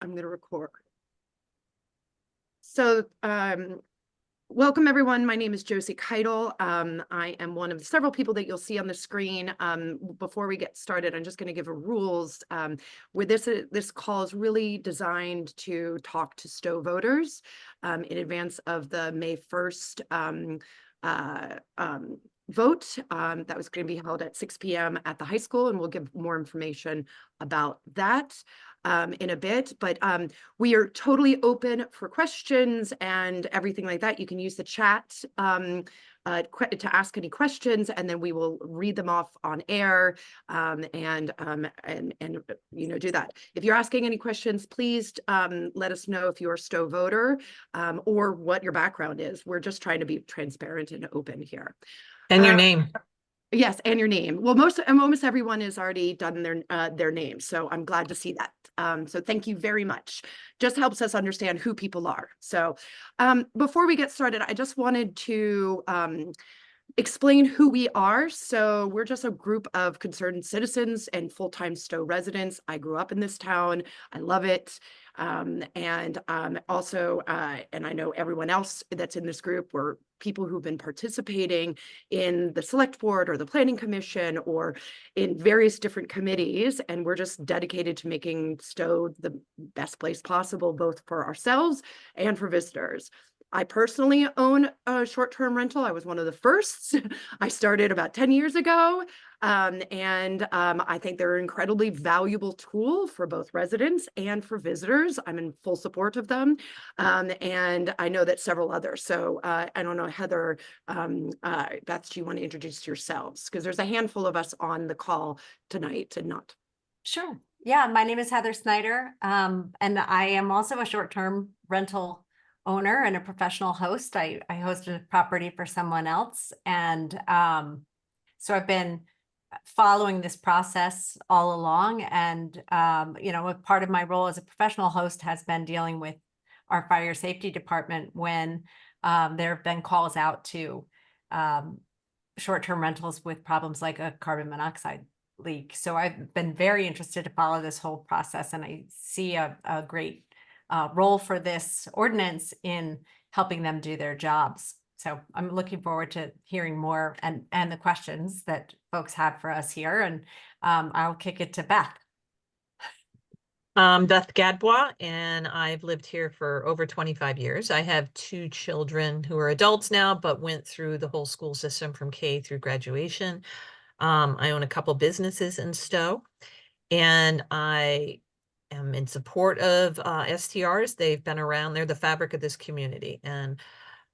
I'm going to record. So, welcome everyone. My name is Josie Keitel. I am one of several people that you'll see on the screen. Before we get started, I'm just going to give a rules where this call is really designed to talk to Stowe voters in advance of the May 1st vote that was going to be held at 6 p.m. at the high school, and we'll give more information about that in a bit, but we are totally open for questions and everything like that. You can use the chat to ask any questions, and then we will read them off on air and do that. If you're asking any questions, please let us know if you're a Stowe voter or what your background is. We're just trying to be transparent and open here. And your name. Yes, and your name. Well, almost everyone has already done their name, so I'm glad to see that. So thank you very much. Just helps us understand who people are. So before we get started, I just wanted to explain who we are. So we're just a group of concerned citizens and full-time Stowe residents. I grew up in this town. I love it. Also, and I know everyone else that's in this group were people who've been participating in the select board or the planning commission or in various different committees. And we're just dedicated to making Stowe the best place possible, both for ourselves and for visitors. I personally own a short-term rental. I was one of the first. I started about 10 years ago. I think they're an incredibly valuable tool for both residents and for visitors. I'm in full support of them. And I know that several others. So I don't know, Heather, Beth, do you want to introduce yourselves? Because there's a handful of us on the call tonight and not. Sure. Yeah, my name is Heather Snyder. And I am also a short-term rental owner and a professional host. I hosted a property for someone else. And so I've been following this process all along. And, a part of my role as a professional host has been dealing with our fire safety department when there have been calls out to short-term rentals with problems like a carbon monoxide leak. So I've been very interested to follow this whole process, and I see a great role for this ordinance in helping them do their jobs. So I'm looking forward to hearing more and the questions that folks have for us here. And I'll kick it to Beth. Beth Gadbois, and I've lived here for over 25 years. I have two children who are adults now, but went through the whole school system from K through graduation. I own a couple businesses in Stowe, and I am in support of STRs. They've been around. They're the fabric of this community. And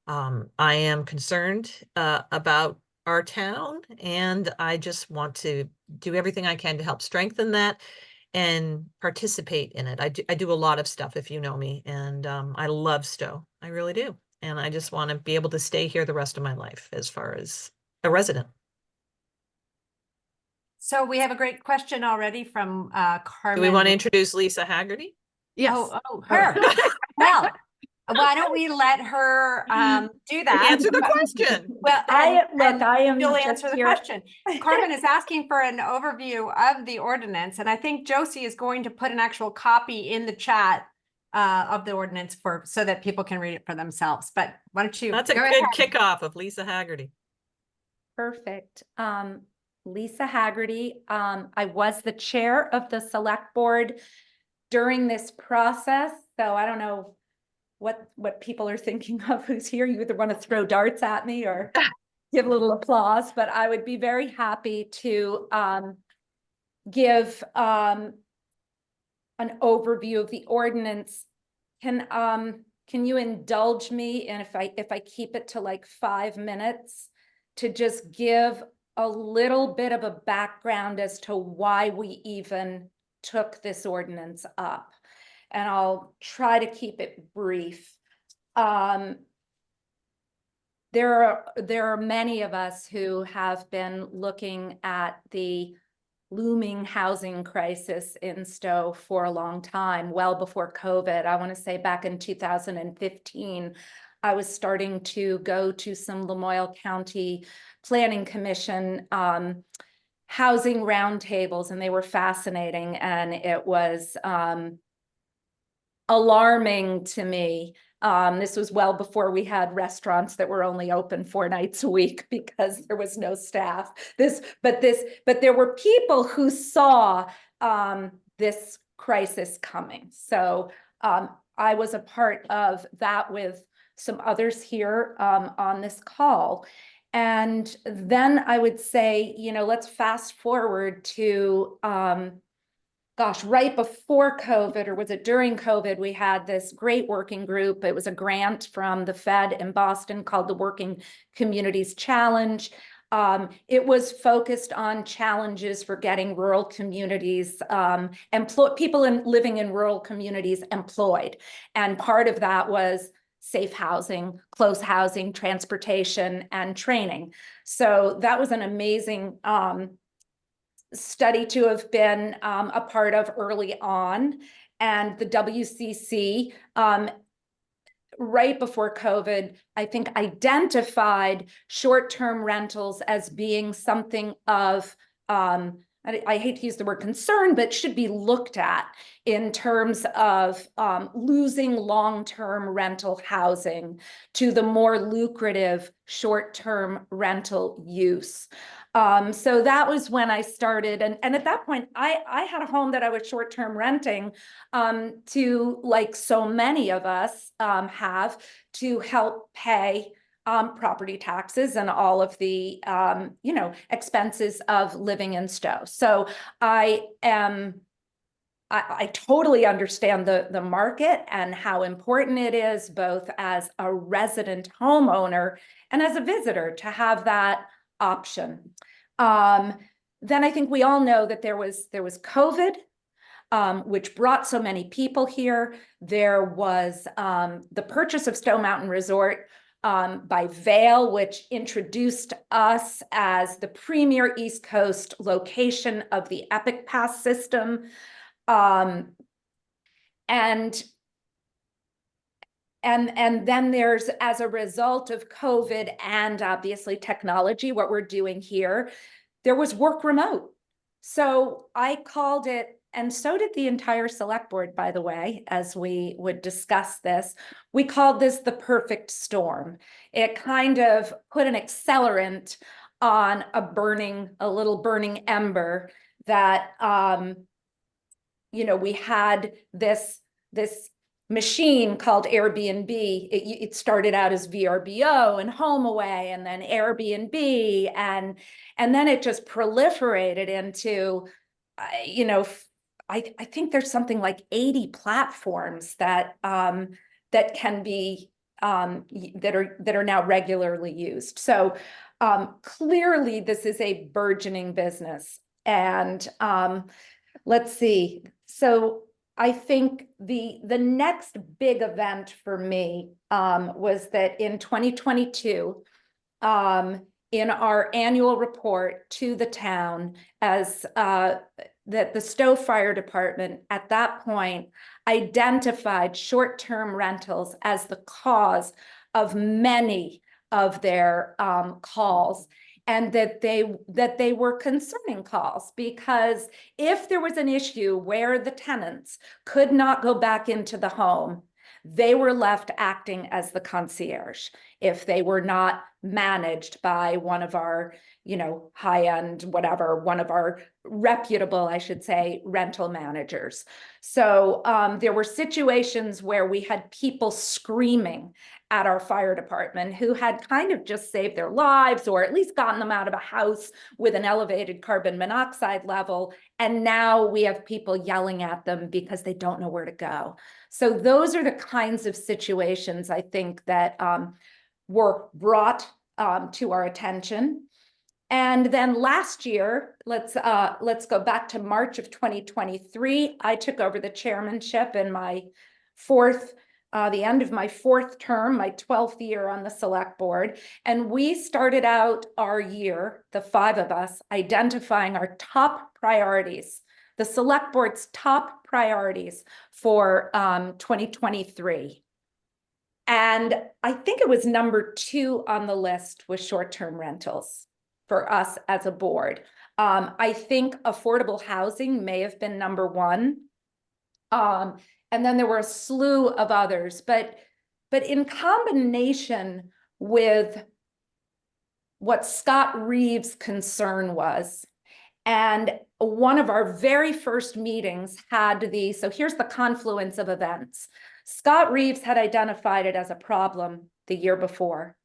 I am concerned about our town, and I just want to do everything I can to help strengthen that and participate in it. I do a lot of stuff, if you know me, and I love Stowe. I really do. And I just want to be able to stay here the rest of my life as far as a resident. So we have a great question already from Carmen. Do we want to introduce Lisa Haggerty? Yes. Oh, her. Well, why don't we let her do that? Answer the question. Well, I am she'll just answer the here. question. Carmen is asking for an overview of the ordinance, and I think Josie is going to put an actual copy in the chat of the ordinance so that people can read it for themselves. But why don't you? That's a good kickoff of Lisa Haggerty. Perfect. Lisa Haggerty. I was the chair of the select board during this process, so I don't know what people are thinking of who's here. You either want to throw darts at me or give a little applause, but I would be very happy to give an overview of the ordinance. Can you indulge me, and if I keep it to like 5 minutes, to just give a little bit of a background as to why we even took this ordinance up? And I'll try to keep it brief. There are many of us who have been looking at the looming housing crisis in Stowe for a long time, well before COVID. I want to say back in 2015, I was starting to go to some Lamoille County Planning Commission housing roundtables, and they were fascinating. And it was alarming to me. This was well before we had restaurants that were only open 4 nights a week because there was no staff. But there were people who saw this crisis coming. So I was a part of that with some others here on this call. And then I would say, let's fast forward to gosh, right before COVID, or was it during COVID, we had this great working group. It was a grant from the Fed in Boston called the Working Communities Challenge. It was focused on challenges for getting rural communities, people living in rural communities employed. And part of that was safe housing, close housing, transportation, and training. So that was an amazing study to have been a part of early on. And the WCC, right before COVID, I think identified short-term rentals as being something of, I hate to use the word concern, but should be looked at in terms of losing long-term rental housing to the more lucrative short-term rental use. So that was when I started. And at that point, I had a home that I was short-term renting to, like so many of us have, to help pay property taxes and all of the, expenses of living in Stowe. So I totally understand the market and how important it is, both as a resident homeowner and as a visitor, to have that option. Then I think we all know that there was COVID, which brought so many people here. There was the purchase of Stowe Mountain Resort by Vail, which introduced us as the premier East Coast location of the Epic Pass system. And then there's, as a result of COVID and obviously technology, what we're doing here, there was work remote. So I called it, and so did the entire select board, by the way, as we would discuss this, we called this the perfect storm. It kind of put an accelerant on a little burning ember that, we had this machine called Airbnb. It started out as VRBO and HomeAway, and then Airbnb, and then it just proliferated into, I think there's something like 80 platforms that can be that are now regularly used. So clearly, this is a burgeoning business, and let's see. So I think the next big event for me was that in 2022, in our annual report to the town, as that the Stowe Fire Department at that point identified short-term rentals as the cause of many of their calls. And that they were concerning calls, because if there was an issue where the tenants could not go back into the home, they were left acting as the concierge if they were not managed by one of our, high-end, one of our reputable, I should say, rental managers. So there were situations where we had people screaming at our fire department who had kind of just saved their lives, or at least gotten them out of a house with an elevated carbon monoxide level. And now we have people yelling at them because they don't know where to go. So those are the kinds of situations, I think, that were brought to our attention. And then last year, let's go back to March of 2023. I took over the chairmanship in my the end of my 4th term, my 12th year on the select board. And we started out our year, the 5 of us, identifying our top priorities, the select board's top priorities for 2023. And I think it was number 2 on the list was short-term rentals for us as a board. I think affordable housing may have been number 1. and then there were a slew of others, but in combination with what Scott Reeves' concern was, and one of our very first meetings had so here's the confluence of events. Scott Reeves had identified it as a problem the year before.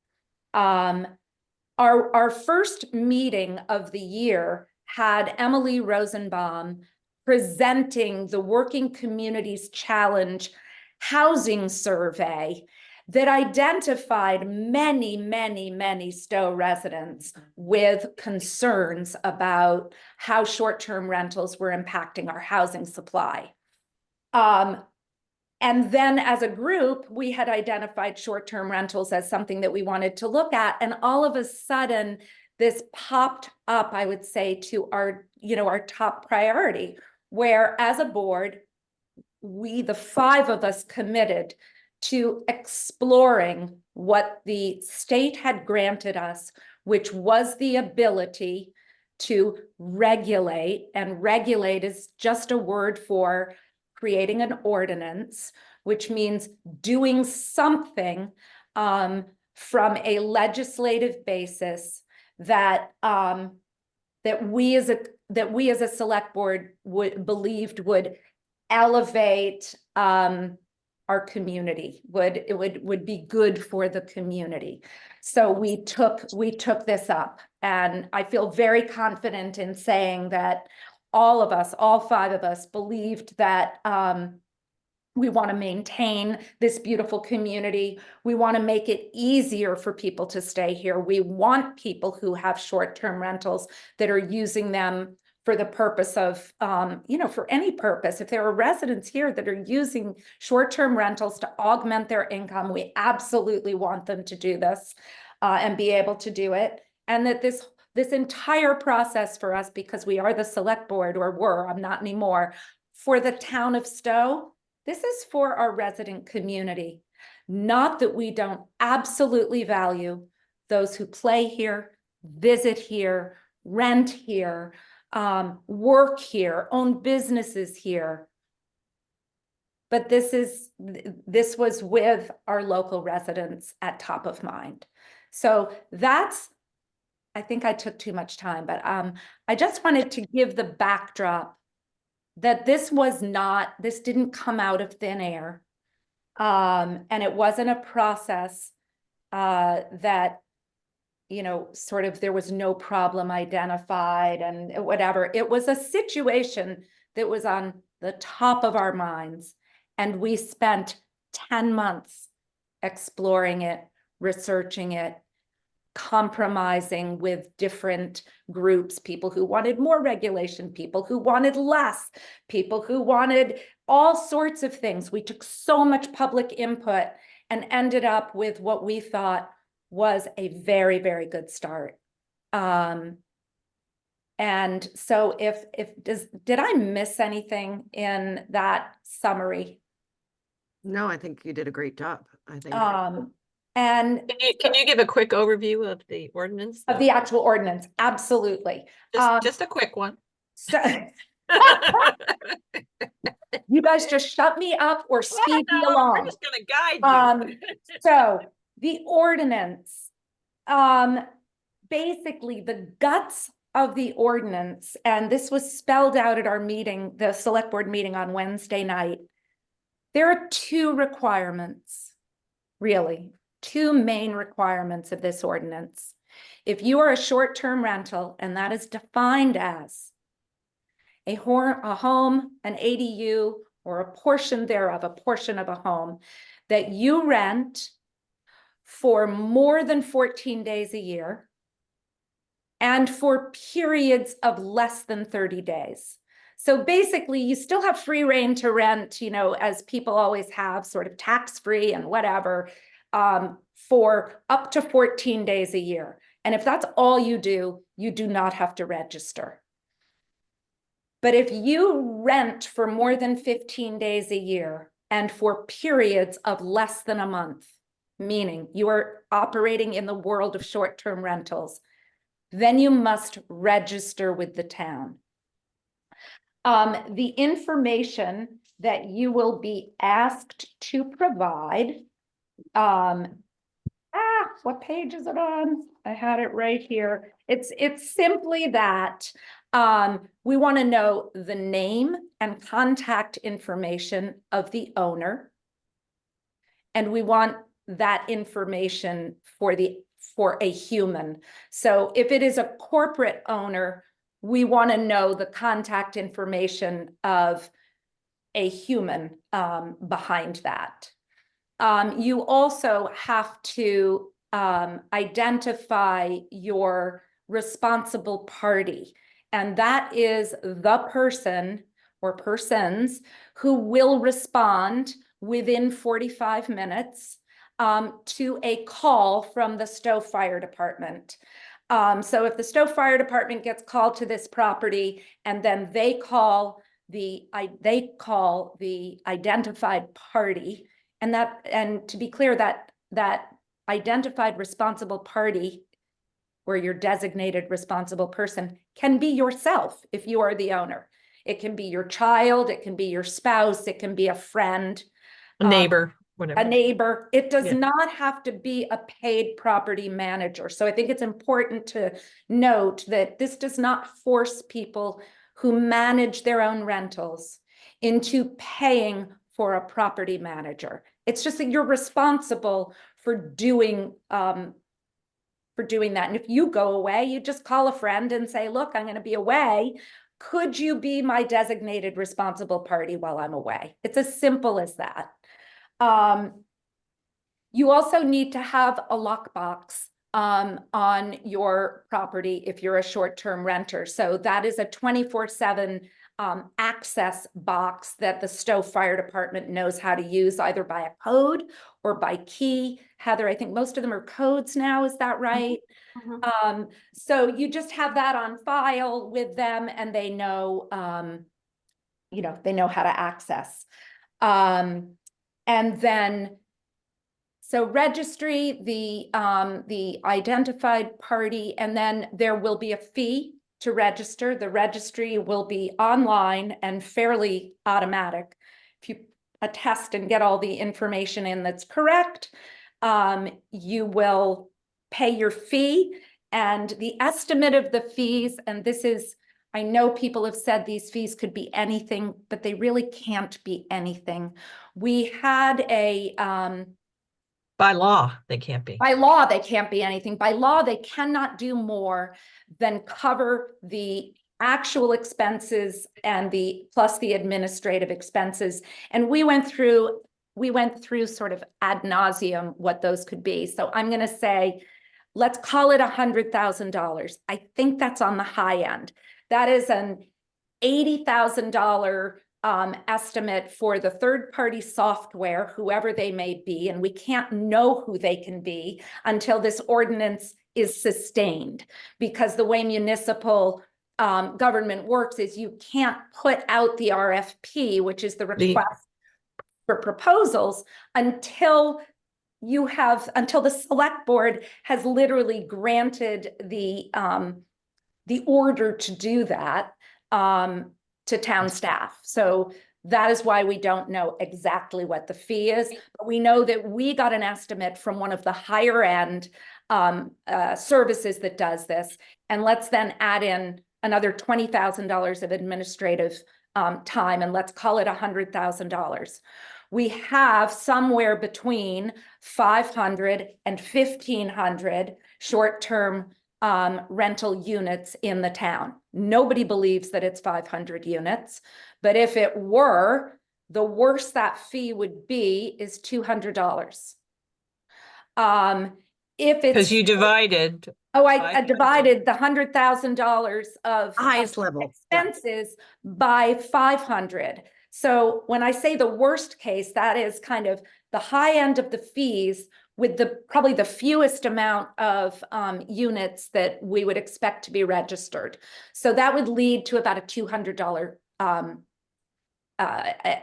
Our first meeting of the year had Emily Rosenbaum presenting the Working Communities Challenge housing survey that identified many Stowe residents with concerns about how short-term rentals were impacting our housing supply. And then as a group, we had identified short-term rentals as something that we wanted to look at. And all of a sudden, this popped up, I would say, to our top priority, where as a board, the 5 of us committed to exploring what the state had granted us, which was the ability to regulate, and regulate is just a word for creating an ordinance, which means doing something from a legislative basis that we as a select board believed would elevate our community, would be good for the community. So we took this up, and I feel very confident in saying that all of us, all 5 of us, believed that we want to maintain this beautiful community. We want to make it easier for people to stay here. We want people who have short-term rentals that are using them for the purpose of, for any purpose. If there are residents here that are using short-term rentals to augment their income, we absolutely want them to do this and be able to do it. And that this entire process for us, because we are the select board, or were, I'm not anymore, for the town of Stowe, this is for our resident community. Not that we don't absolutely value those who play here, visit here, rent here, work here, own businesses here. But this was with our local residents at top of mind. So I think I took too much time, but I just wanted to give the backdrop that this didn't come out of thin air. And it wasn't a process that, sort of there was no problem identified and whatever. It was a situation that was on the top of our minds. And we spent 10 months exploring it, researching it, compromising with different groups, people who wanted more regulation, people who wanted less, people who wanted all sorts of things. We took so much public input and ended up with what we thought was a very, very good start. And so did I miss anything in that summary? No, I think you did a great job. I think. And Can you give a quick overview of the ordinance? of the actual ordinance? Absolutely. Just a quick one. So you guys just shut me up or speed me We're along. just gonna guide you. So the ordinance, basically the guts of the ordinance, and this was spelled out at our meeting, the select board meeting on Wednesday night. There are 2 requirements, really, 2 main requirements of this ordinance. If you are a short-term rental, and that is defined as a home, an ADU, or a portion thereof, a portion of a home, that you rent for more than 14 days a year, and for periods of less than 30 days. So basically, you still have free reign to rent, as people always have, sort of tax-free and whatever, for up to 14 days a year. And if that's all you do not have to register. But if you rent for more than 15 days a year and for periods of less than a month, meaning you are operating in the world of short-term rentals, then you must register with the town. The information that you will be asked to provide. What page is it on? I had it right here. It's simply that we want to know the name and contact information of the owner. And we want that information for a human. So if it is a corporate owner, we want to know the contact information of a human behind that. You also have to identify your responsible party, and that is the person or persons who will respond within 45 minutes to a call from the Stowe Fire Department. So if the Stowe Fire Department gets called to this property and then they call the identified party, and to be clear, that identified responsible party or your designated responsible person can be yourself if you are the owner. It can be your child, it can be your spouse, it can be a friend, A neighbor, whatever. a neighbor. It does Yeah. not have to be a paid property manager. So I think it's important to note that this does not force people who manage their own rentals into paying for a property manager. It's just that you're responsible for doing that. And if you go away, you just call a friend and say, look, I'm going to be away. Could you be my designated responsible party while I'm away? It's as simple as that. You also need to have a lockbox on your property if you're a short-term renter. So that is a 24/7 access box that the Stowe Fire Department knows how to use either by a code or by key. Heather, I think most of them are codes now, is that right? Mm-hmm. So you just have that on file with them and they know, they know how to access. And then, so registry, the identified party, and then there will be a fee to register. The registry will be online and fairly automatic. If you attest and get all the information in that's correct, you will pay your fee. And the estimate of the fees, and this is, I know people have said these fees could be anything, but they really can't be anything. We had By law, they can't be. by law, they can't be anything. By law, they cannot do more than cover the actual expenses and plus the administrative expenses. And we went through sort of ad nauseum what those could be. So I'm going to say, let's call it $100,000. I think that's on the high end. That is an $80,000 estimate for the third-party software, whoever they may be, and we can't know who they can be until this ordinance is sustained, because the way municipal government works is you can't put out the RFP, which is the request for proposals, until the select board has literally granted the order to do that to town staff. So that is why we don't know exactly what the fee is, but we know that we got an estimate from one of the higher end services that does this. And let's then add in another $20,000 of administrative time, and let's call it $100,000. We have somewhere between 500 and 1,500 short-term rental units in the town. Nobody believes that it's 500 units, but if it were, the worst that fee would be is $200. If it's Because you divided. I divided the $100,000 of Highest level. Yeah. expenses by 500. So when I say the worst case, that is kind of the high end of the fees with probably the fewest amount of units that we would expect to be registered. So that would lead to about a $200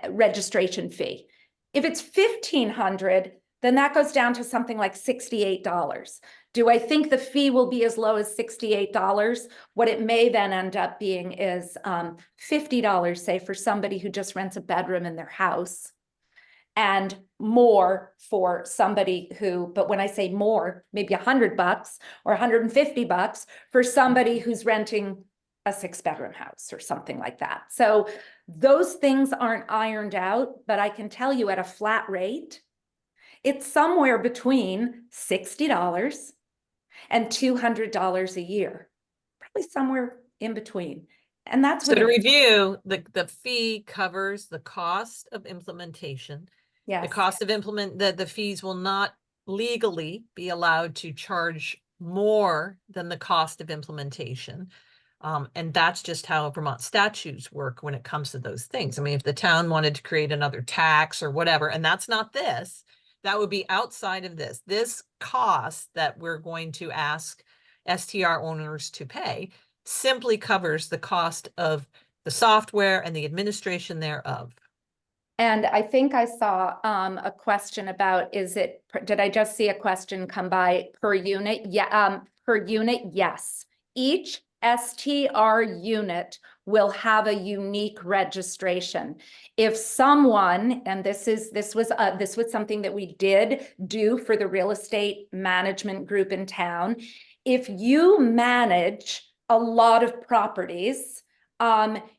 registration fee. If it's 1,500, then that goes down to something like $68. Do I think the fee will be as low as $68? What it may then end up being is $50, say, for somebody who just rents a bedroom in their house, and more for somebody who, but when I say more, maybe $100 or $150 for somebody who's renting a 6-bedroom house or something like that. So those things aren't ironed out, but I can tell you at a flat rate, it's somewhere between $60 and $200 a year, probably somewhere in between. And that's So with to review, the fee covers the cost of implementation. The yes. cost of the fees will not legally be allowed to charge more than the cost of implementation. And that's just how Vermont statutes work when it comes to those things. I mean, if the town wanted to create another tax or whatever, and that's not this, that would be outside of this. This cost that we're going to ask STR owners to pay simply covers the cost of the software and the administration thereof. And I think I saw a question about, did I just see a question come by per unit? Yeah, per unit, yes. Each STR unit will have a unique registration. If someone, and this was something that we did do for the real estate management group in town. If you manage a lot of properties,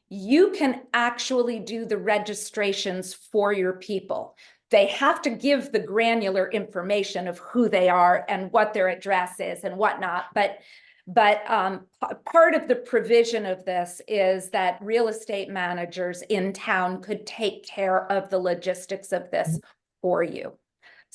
you can actually do the registrations for your people. They have to give the granular information of who they are and what their address is and whatnot. But part of the provision of this is that real estate managers in town could take care of the logistics of this for you.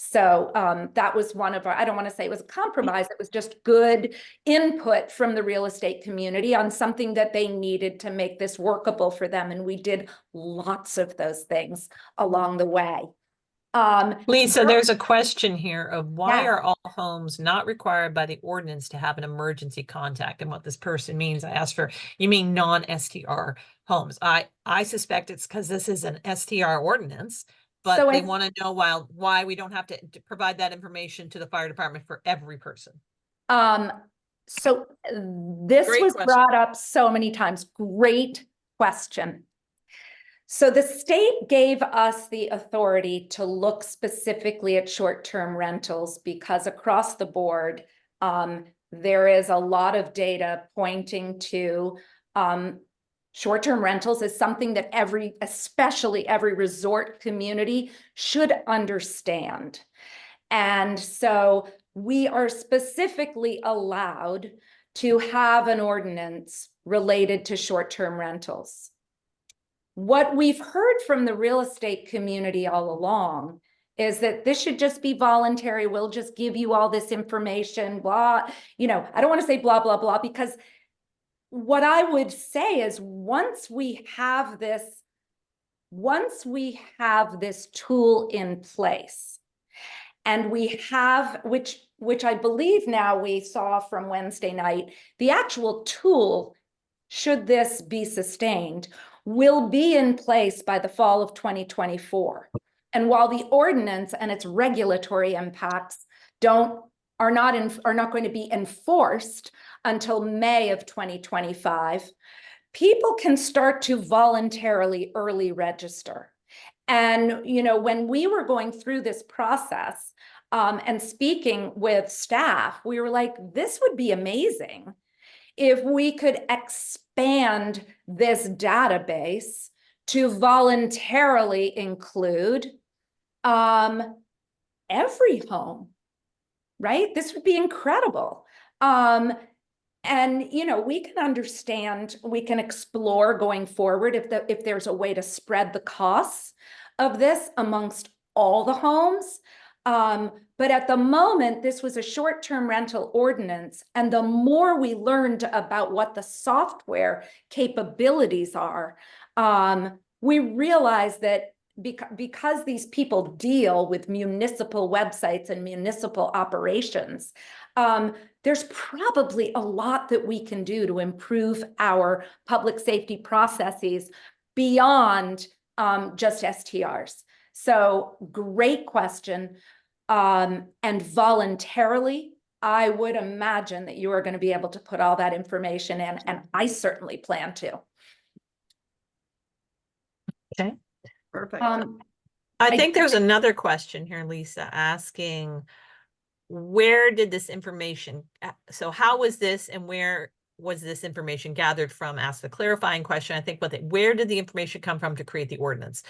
So that was one of our, I don't want to say it was a compromise, it was just good input from the real estate community on something that they needed to make this workable for them. And we did lots of those things along the way. Lisa, there's a question here of why Yeah. are all homes not required by the ordinance to have an emergency contact? And what this person means, I asked for, you mean non-STR homes. I suspect it's because this is an STR ordinance. But So they want to know why we don't have to provide that information to the fire department for every person. So this Great was question. brought up so many times. Great question. So the state gave us the authority to look specifically at short-term rentals because across the board, there is a lot of data pointing to short-term rentals is something that especially every resort community should understand. And so we are specifically allowed to have an ordinance related to short-term rentals. What we've heard from the real estate community all along is that this should just be voluntary. We'll just give you all this information, blah, I don't want to say blah, blah, blah, because what I would say is once we have this tool in place, and we have, which I believe now we saw from Wednesday night, the actual tool, should this be sustained, will be in place by the fall of 2024. And while the ordinance and its regulatory impacts are not going to be enforced until May of 2025, people can start to voluntarily early register. And, when we were going through this process and speaking with staff, we were like, this would be amazing if we could expand this database to voluntarily include every home. Right? This would be incredible. And, we can understand, we can explore going forward if there's a way to spread the costs of this amongst all the homes. But at the moment, this was a short-term rental ordinance. And the more we learned about what the software capabilities are, we realized that because these people deal with municipal websites and municipal operations, there's probably a lot that we can do to improve our public safety processes beyond just STRs. So great question. And voluntarily I would imagine that you are going to be able to put all that information in, and I certainly plan to. Okay. Perfect. I think there's another question here, Lisa, asking, where did this information, so how was this and where was this information gathered from? Ask the clarifying question. I think, where did the information come from to create the ordinance?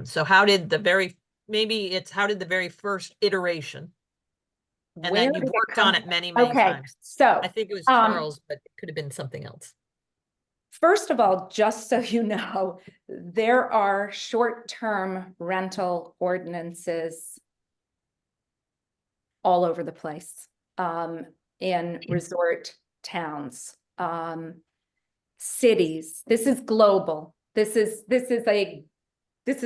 So how did how did the very first iteration? And Where then did you've it worked come on it from? many, many Okay, times. so I think it was um, Charles, but it could have been something else. first of all, just so you know, there are short-term rental ordinances all over the place, in resort towns, cities. This is global. This is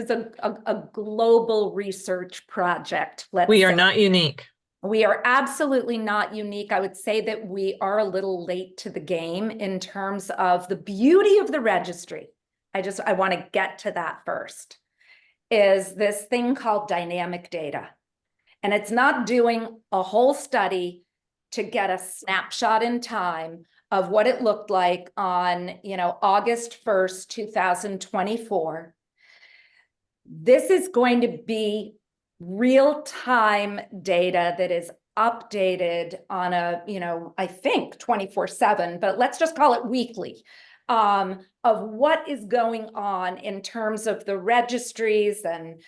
a global research project. We are say. not unique. We are absolutely not unique. I would say that we are a little late to the game in terms of the beauty of the registry. I want to get to that first, is this thing called dynamic data. And it's not doing a whole study to get a snapshot in time of what it looked like on, August 1st, 2024. This is going to be real-time data that is updated on a, I think 24/7, but let's just call it weekly, of what is going on in terms of the registries and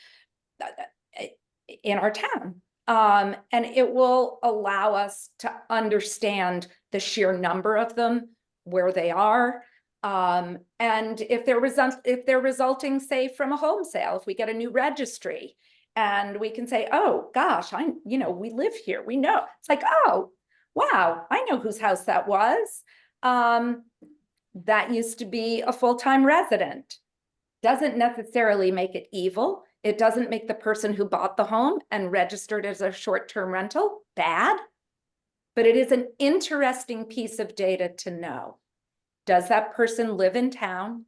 in our town. And it will allow us to understand the sheer number of them, where they are, and if they're resulting, say, from a home sale. If we get a new registry and we can say, oh gosh, we live here, we know. It's like, oh wow, I know whose house that was. That used to be a full-time resident. Doesn't necessarily make it evil. It doesn't make the person who bought the home and registered as a short-term rental bad, but it is an interesting piece of data to know. Does that person live in town?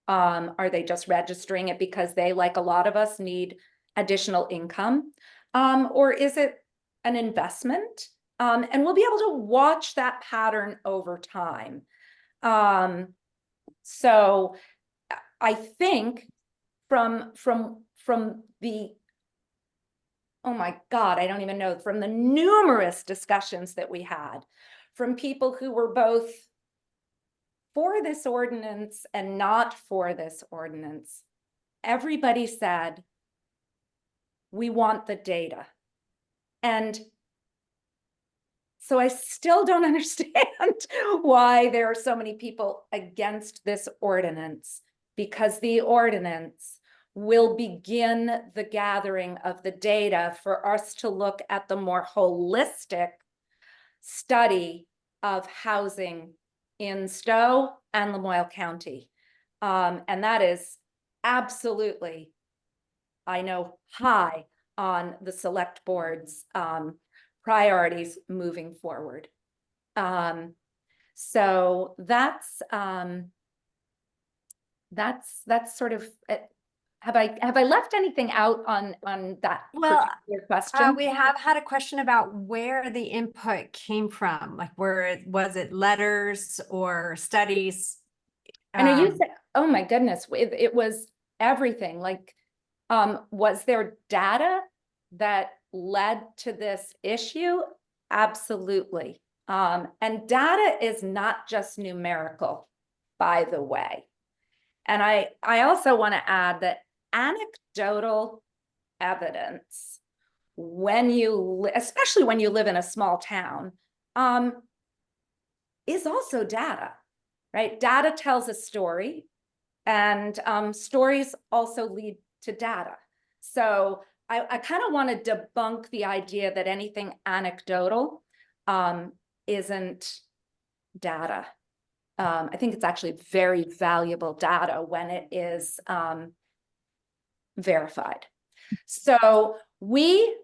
Are they just registering it because they, like a lot of us, need additional income? Or is it an investment? And we'll be able to watch that pattern over time. So I think from the, oh my God, I don't even know, from the numerous discussions that we had from people who were both for this ordinance and not for this ordinance, everybody said, we want the data. And so I still don't understand why there are so many people against this ordinance, because the ordinance will begin the gathering of the data for us to look at the more holistic study of housing in Stowe and Lamoille County. And that is absolutely, I know, high on the select board's priorities moving forward. So that's sort of, have I left anything out on that particular question? We have had a question about where the input came from, like was it letters or studies? I know you said, oh my goodness, it was everything. Like, was there data that led to this issue? Absolutely. And data is not just numerical, by the way. And I also want to add that anecdotal evidence, especially when you live in a small town, is also data, right? Data tells a story, and stories also lead to data. So I kind of want to debunk the idea that anything anecdotal isn't data. I think it's actually very valuable data when it is verified. So we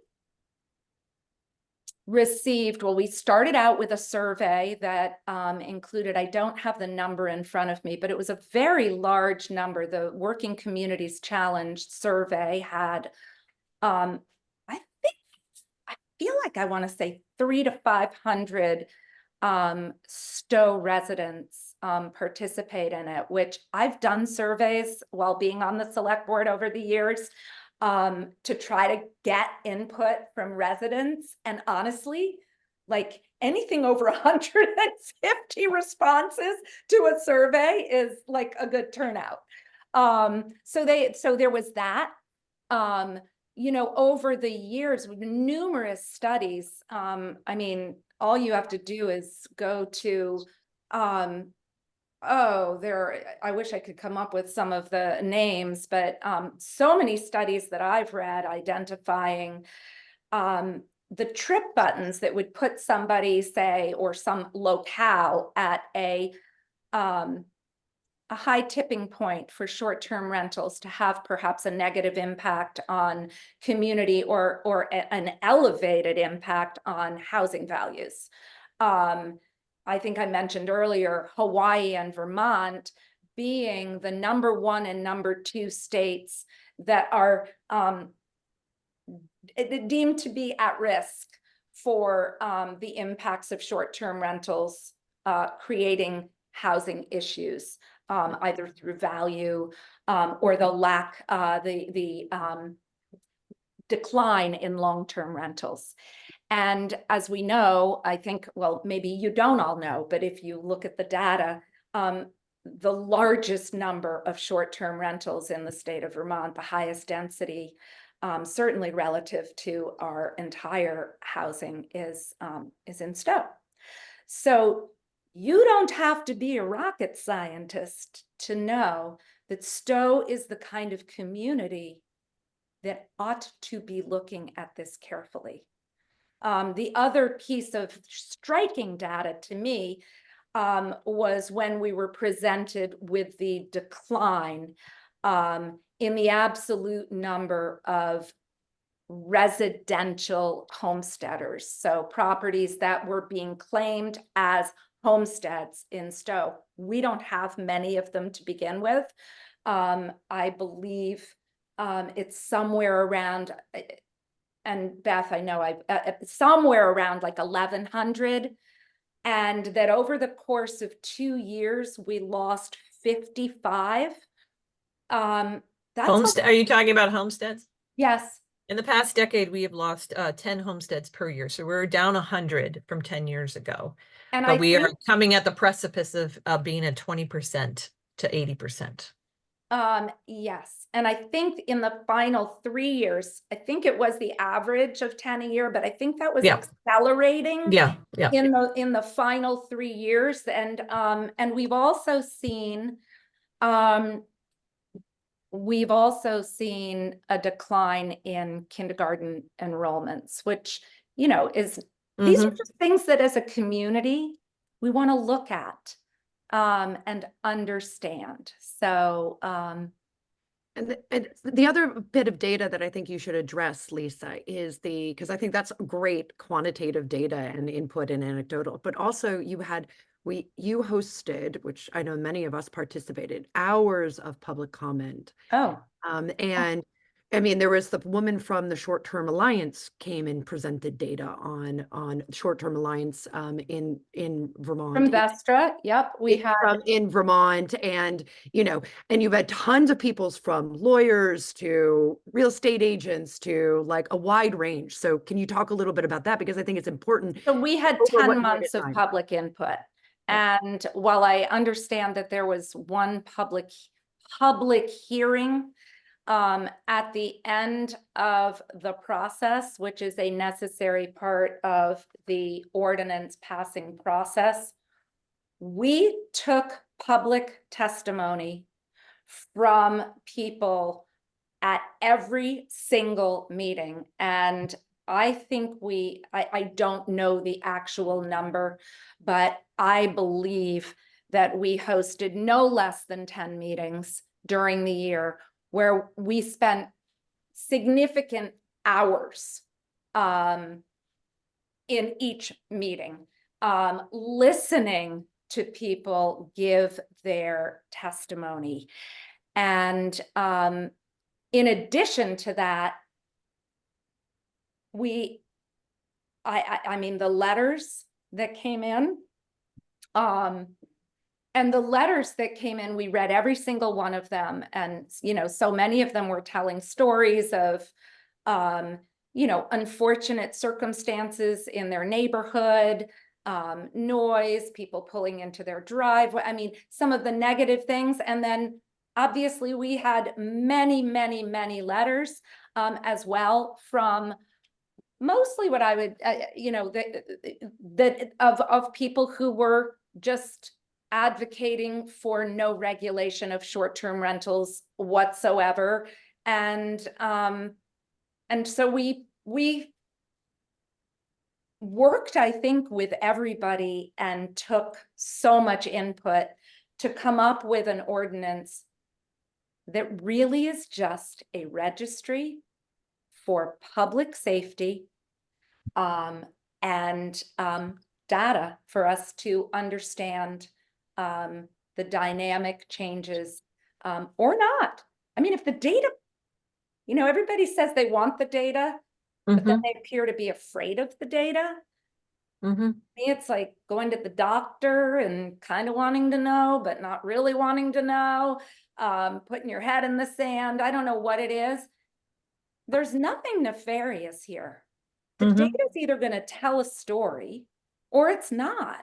started out with a survey that included, I don't have the number in front of me, but it was a very large number. The Working Communities Challenge survey had, I feel like I want to say 300 to 500 Stowe residents participate in it, which I've done surveys while being on the select board over the years to try to get input from residents. And honestly, like anything over 150 responses to a survey is like a good turnout. So there was that. You know, over the years, numerous studies. I mean, all you have to do is go to, I wish I could come up with some of the names, but so many studies that I've read identifying the trip buttons that would put somebody, say, or some locale at a high tipping point for short-term rentals to have perhaps a negative impact on community or an elevated impact on housing values. I think I mentioned earlier, Hawaii and Vermont being the #1 and #2 states that are deemed to be at risk for the impacts of short-term rentals creating housing issues. Either through value or the lack, the decline in long-term rentals. And as we know, I think, well, maybe you don't all know, but if you look at the data, the largest number of short-term rentals in the state of Vermont, the highest density, certainly relative to our entire housing is in Stowe. So you don't have to be a rocket scientist to know that Stowe is the kind of community that ought to be looking at this carefully. The other piece of striking data to me was when we were presented with the decline in the absolute number of residential homesteaders. So properties that were being claimed as homesteads in Stowe. We don't have many of them to begin with. I believe it's somewhere around, and Beth, I know somewhere around like 1,100, and that over the course of 2 years, we lost 55. That's Homestead, are you talking about homesteads? Yes. In the past decade, we have lost 10 homesteads per year. So we're down 100 from 10 years ago. And but we are coming at the precipice of being at 20% to 80%. Yes. And I think in the final 3 years, I think it was the average of 10 a year, but I think that was accelerating in the final 3 years. And we've also seen a decline in kindergarten enrollments, which, you know, is these are just things that as a community, we want to look at and understand. So, and the other bit of data that I think you should address, Lisa, is because I think that's great quantitative data and input and anecdotal, but also you hosted, which I know many of us participated, hours of public comment. And I mean, there was the woman from the Short-Term Alliance came and presented data on Short-Term Alliance in Vermont. From Vestra, yep, we had in Vermont, and you know, and you've had tons of people's from lawyers to real estate agents to like a wide range. So can you talk a little bit about that, because I think it's important. So we had 10 months of public input, and while I understand that there was one public hearing at the end of the process, which is a necessary part of the ordinance passing process, we took public testimony from people at every single meeting. And I think I don't know the actual number, but I believe that we hosted no less than 10 meetings during the year where we spent significant hours in each meeting, listening to people give their testimony. And in addition to that, we I mean, the letters that came in, and the letters that came in, we read every single one of them. And, you know, so many of them were telling stories of, you know, unfortunate circumstances in their neighborhood, noise, people pulling into their driveway. I mean, some of the negative things. And then obviously we had many, many, many letters as well from mostly what I would, you know, that of people who were just advocating for no regulation of short-term rentals whatsoever. And so we worked, I think, with everybody and took so much input to come up with an ordinance that really is just a registry for public safety, and data for us to understand the dynamic changes, or not. I mean, if the data, you know, everybody says they want the data, but then they appear to be afraid of the data. Mm-hmm. Me, it's like going to the doctor and kind of wanting to know, but not really wanting to know, putting your head in the sand. I don't know what it is. There's nothing nefarious here. The data is either going to tell a story or it's not.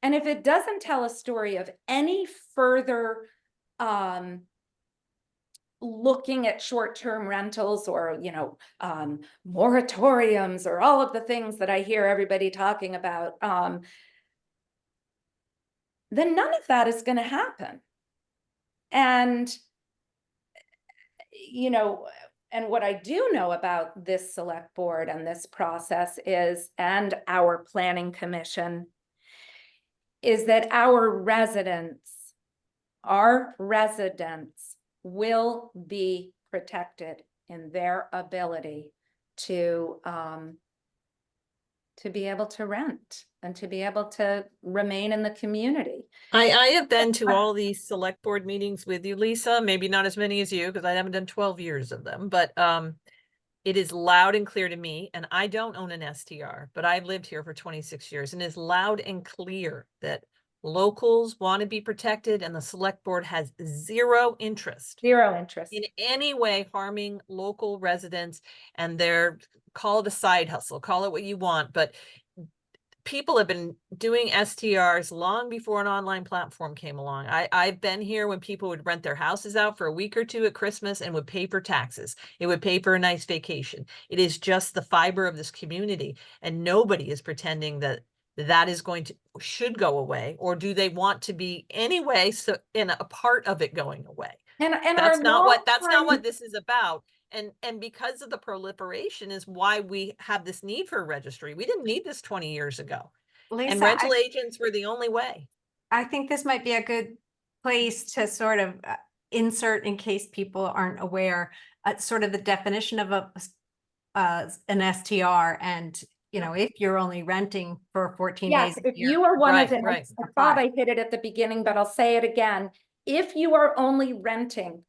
And if it doesn't tell a story of any further looking at short-term rentals or, you know, moratoriums or all of the things that I hear everybody talking about, then none of that is going to happen. And, you know, and what I do know about this select board and this process is, and our planning commission, is that our residents will be protected in their ability to be able to rent and to be able to remain in the community. I have been to all these select board meetings with you, Lisa, maybe not as many as you, because I haven't done 12 years of them, but it is loud and clear to me, and I don't own an STR, but I've lived here for 26 years, and it's loud and clear that locals want to be protected, and the select board has zero interest in any way harming local residents and their, call it a side hustle, call it what you want, but people have been doing STRs long before an online platform came along. I've been here when people would rent their houses out for a week or two at Christmas and would pay for taxes. It would pay for a nice vacation. It is just the fiber of this community, and nobody is pretending that that is going to, should go away, or do they want to be anyway, so in a part of it going away. And that's not what this is about. And because of the proliferation is why we have this need for a registry. We didn't need this 20 years ago. Lisa, and rental agents were the only way. I think this might be a good place to sort of insert, in case people aren't aware, sort of the definition of an STR. And, you know, if you're only renting for 14 days. If you are one of them, right. I thought I hit it at the beginning, but I'll say it again. If you are only renting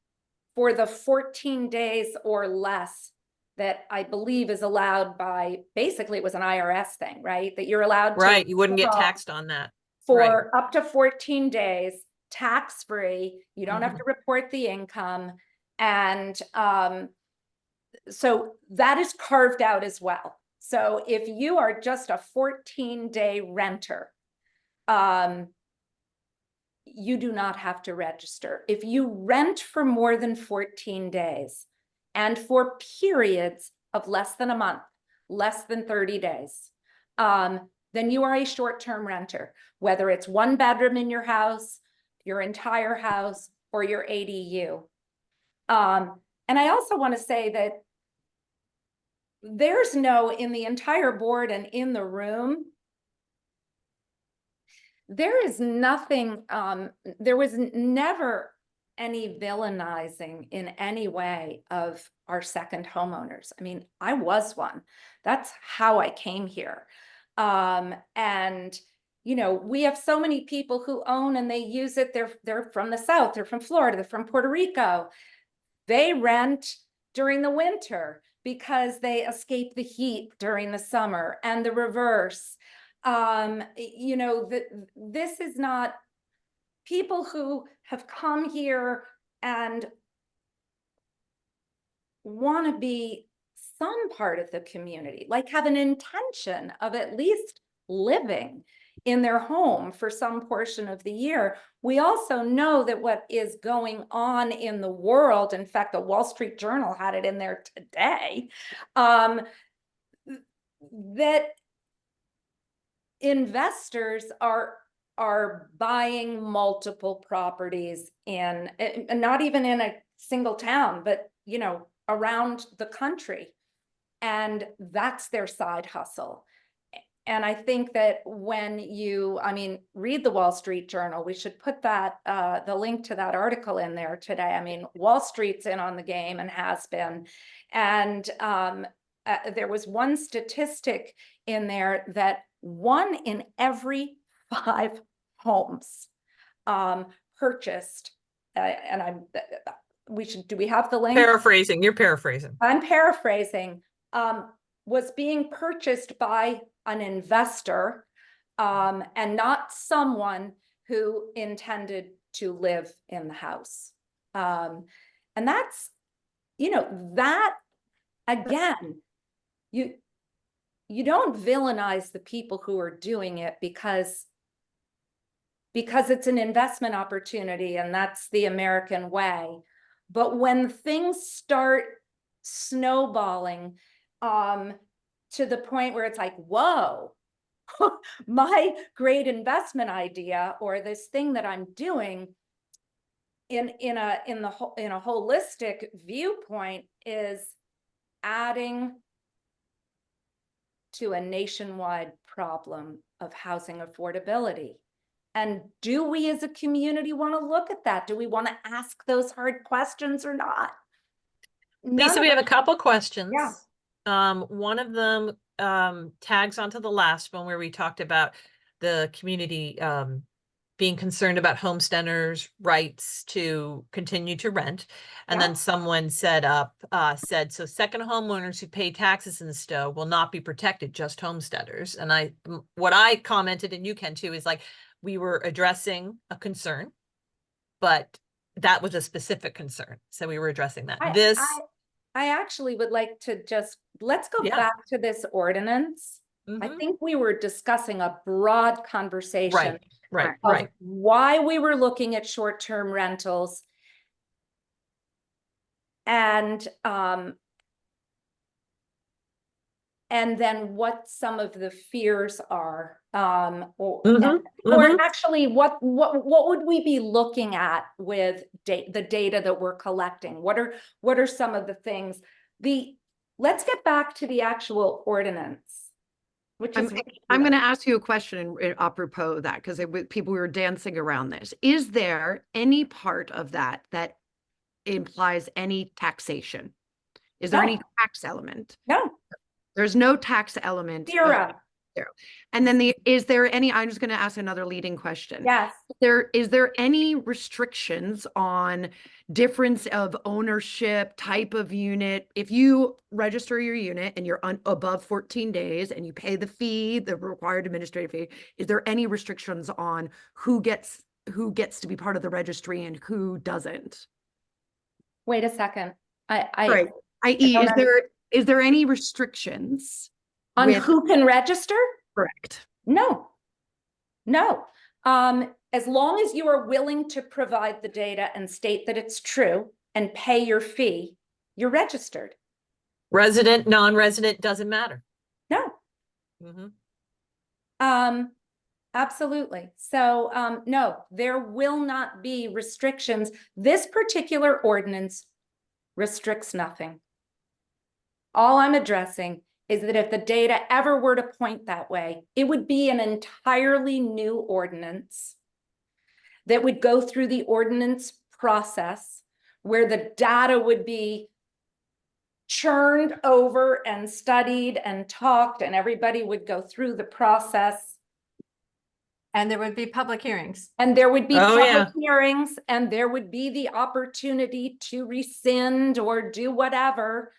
for the 14 days or less that I believe is allowed by, basically it was an IRS thing, right? That you're allowed to. Right, you wouldn't get taxed on that. For up to 14 days, tax-free, you don't have to report the income. And so that is carved out as well. So if you are just a 14-day renter, you do not have to register. If you rent for more than 14 days and for periods of less than a month, less than 30 days, then you are a short-term renter, whether it's one bedroom in your house, your entire house, or your ADU. And I also want to say that there's no, in the entire board and in the room, there is nothing, there was never any villainizing in any way of our second homeowners. I mean, I was one. That's how I came here. And, you know, we have so many people who own and they use it. They're from the South, they're from Florida, they're from Puerto Rico. They rent during the winter. because they escape the heat during the summer, and the reverse. You know, this is not people who have come here and want to be some part of the community, like have an intention of at least living in their home for some portion of the year. We also know that what is going on in the world, in fact, the Wall Street Journal had it in there today, that investors are buying multiple properties in, and not even in a single town, but you know, around the country. And that's their side hustle. And I think that when you, I mean, read the Wall Street Journal, we should put that, the link to that article in there today. I mean, Wall Street's in on the game and has been. And there was one statistic in there that 1 in every 5 homes purchased, and do we have the link? Paraphrasing, you're paraphrasing. I'm paraphrasing, was being purchased by an investor, and not someone who intended to live in the house. And that's, you know, that again, you don't villainize the people who are doing it because it's an investment opportunity, and that's the American way. But when things start snowballing to the point where it's like, whoa, my great investment idea or this thing that I'm doing in a holistic viewpoint is adding to a nationwide problem of housing affordability. And do we as a community want to look at that? Do we want to ask those hard questions or not? Lisa, we have a couple questions. Yeah. One of them tags onto the last one where we talked about the community being concerned about homesteaders' rights to continue to rent. And Yeah. then someone said, so second homeowners who pay taxes in the STO will not be protected, just homesteaders. And what I commented, and you can too, is like, we were addressing a concern, but that was a specific concern. So we were addressing that. I actually would like to let's go Yeah. back to this ordinance. I Mhm. think we were discussing a broad conversation Right. of why we were looking at short-term rentals and then what some of the fears are, or actually what would we be looking at with the data that we're collecting? What are some of the things? Let's get back to the actual ordinance, which is I'm going to ask you a question apropos of that, because people were dancing around this. Is there any part of that that implies any taxation? Is there any tax element? No. There's no tax element. Zero. And then is there any, I'm just going to ask another leading question. Yes. Is there any restrictions on difference of ownership, type of unit? If you register your unit and you're above 14 days and you pay the fee, the required administrative fee, is there any restrictions on who gets to be part of the registry and who doesn't? Wait a second. Right. I.e., is there any restrictions on who can register? Correct. No. As long as you are willing to provide the data and state that it's true and pay your fee, you're registered. Resident, non-resident, doesn't matter. No. Absolutely. So, no, there will not be restrictions. This particular ordinance restricts nothing. All I'm addressing is that if the data ever were to point that way, it would be an entirely new ordinance that would go through the ordinance process where the data would be churned over and studied and talked, and everybody would go through the process. And there would be public hearings. And there would be public hearings, and there would be the opportunity to rescind or do whatever.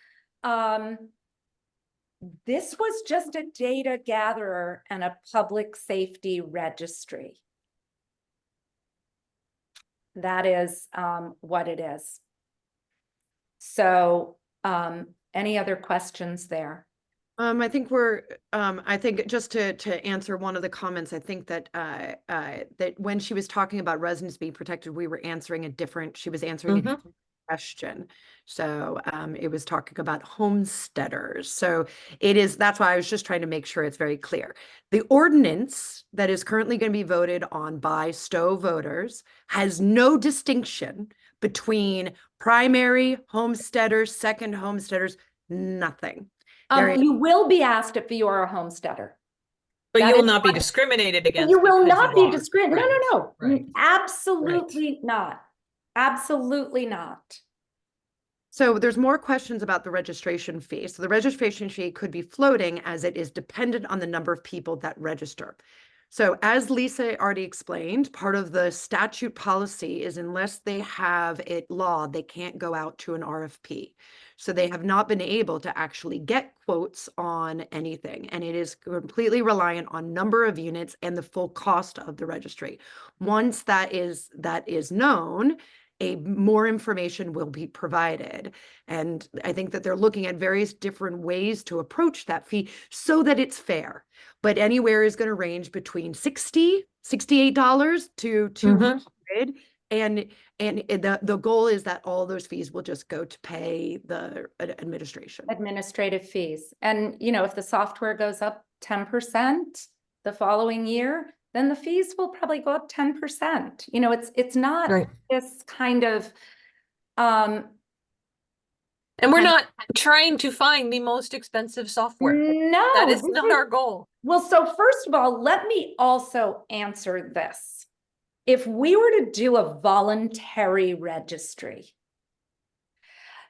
this was just a data gatherer and a public safety registry. That is what it is. So any other questions there? I think I think just to answer one of the comments, I think that that when she was talking about residents being protected, we were answering she was answering a different question. So it was talking about homesteaders. So that's why I was just trying to make sure it's very clear. The ordinance that is currently going to be voted on by Stowe voters has no distinction between primary homesteaders, second homesteaders, nothing. You will be asked if you are a homesteader. But That you will is not be what- discriminated against. You will because not you be are. discriminated. Right, No, no, no. right. Absolutely not. Absolutely not. So there's more questions about the registration fee. So the registration fee could be floating as it is dependent on the number of people that register. So as Lisa already explained, part of the statute policy is unless they have it law, they can't go out to an RFP. So they have not been able to actually get quotes on anything. And it is completely reliant on number of units and the full cost of the registry. Once that is known, more information will be provided. And I think that they're looking at various different ways to approach that fee so that it's fair. But anywhere is going to range between $68 to $200. And the goal is that all those fees will just go to pay the administration. Administrative fees. And, you know, if the software goes up 10% the following year, then the fees will probably go up 10%. You know, it's not Right. this kind of, And we're not trying to find the most expensive software. no, That is this not our goal. Well, so first of all, let me also answer this. If we were to do a voluntary registry,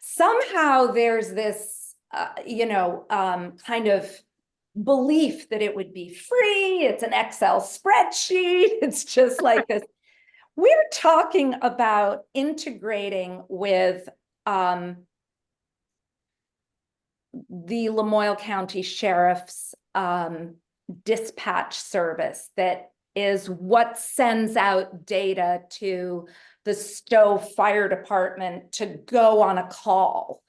somehow there's this, kind of belief that it would be free. It's an Excel spreadsheet. It's just like this. We're talking about integrating with the Lamoille County Sheriff's dispatch service that is what sends out data to the Stowe Fire Department to go on a call.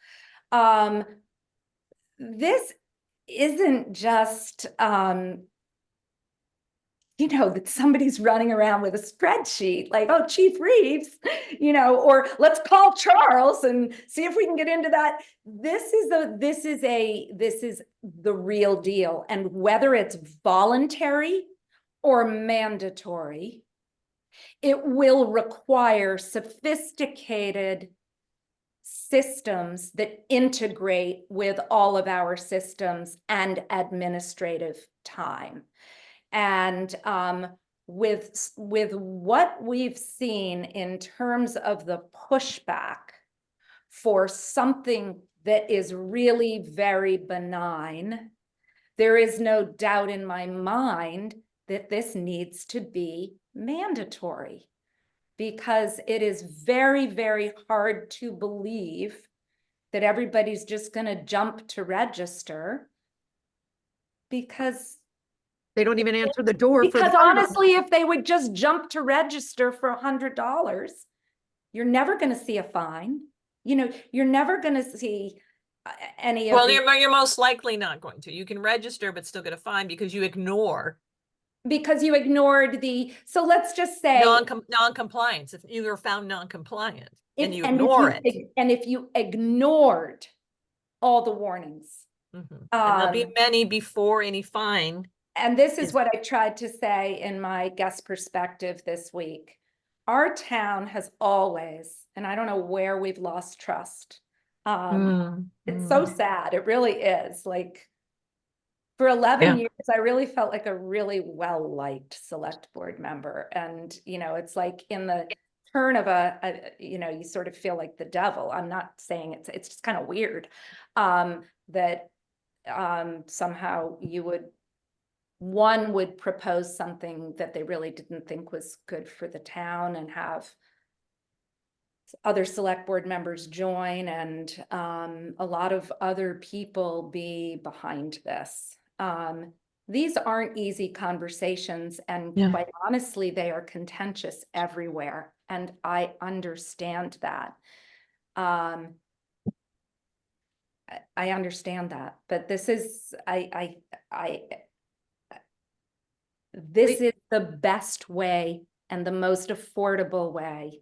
This isn't just, that somebody's running around with a spreadsheet like, oh, Chief Reeves, or let's call Charles and see if we can get into that. This is the real deal. And whether it's voluntary or mandatory, it will require sophisticated systems that integrate with all of our systems and administrative time. And with what we've seen in terms of the pushback for something that is really very benign, there is no doubt in my mind that this needs to be mandatory, because it is very, very hard to believe that everybody's just going to jump to register, because they don't even answer the door. Because honestly, if they would just jump to register for $100, you're never going to see a fine. You're never going to see any of Well, you're most likely not going to. You can register, but still get a fine because you ignored so let's just say non-compliance. If you were found non-compliant and you ignore it. And if you ignored all the warnings. And there'll be many before any fine. And this is what I tried to say in my guest perspective this week. Our town has always, and I don't know where we've lost trust. It's so sad. It really is. Like, for 11 years, I really felt like a really well-liked select board member. And, it's like in the turn of you sort of feel like the devil. I'm not saying it's just kind of weird that somehow one would propose something that they really didn't think was good for the town and have other select board members join and a lot of other people be behind this. These aren't easy conversations, and Yeah. quite honestly, they are contentious everywhere, and I understand that. I understand that, but this is, this is the best way and the most affordable way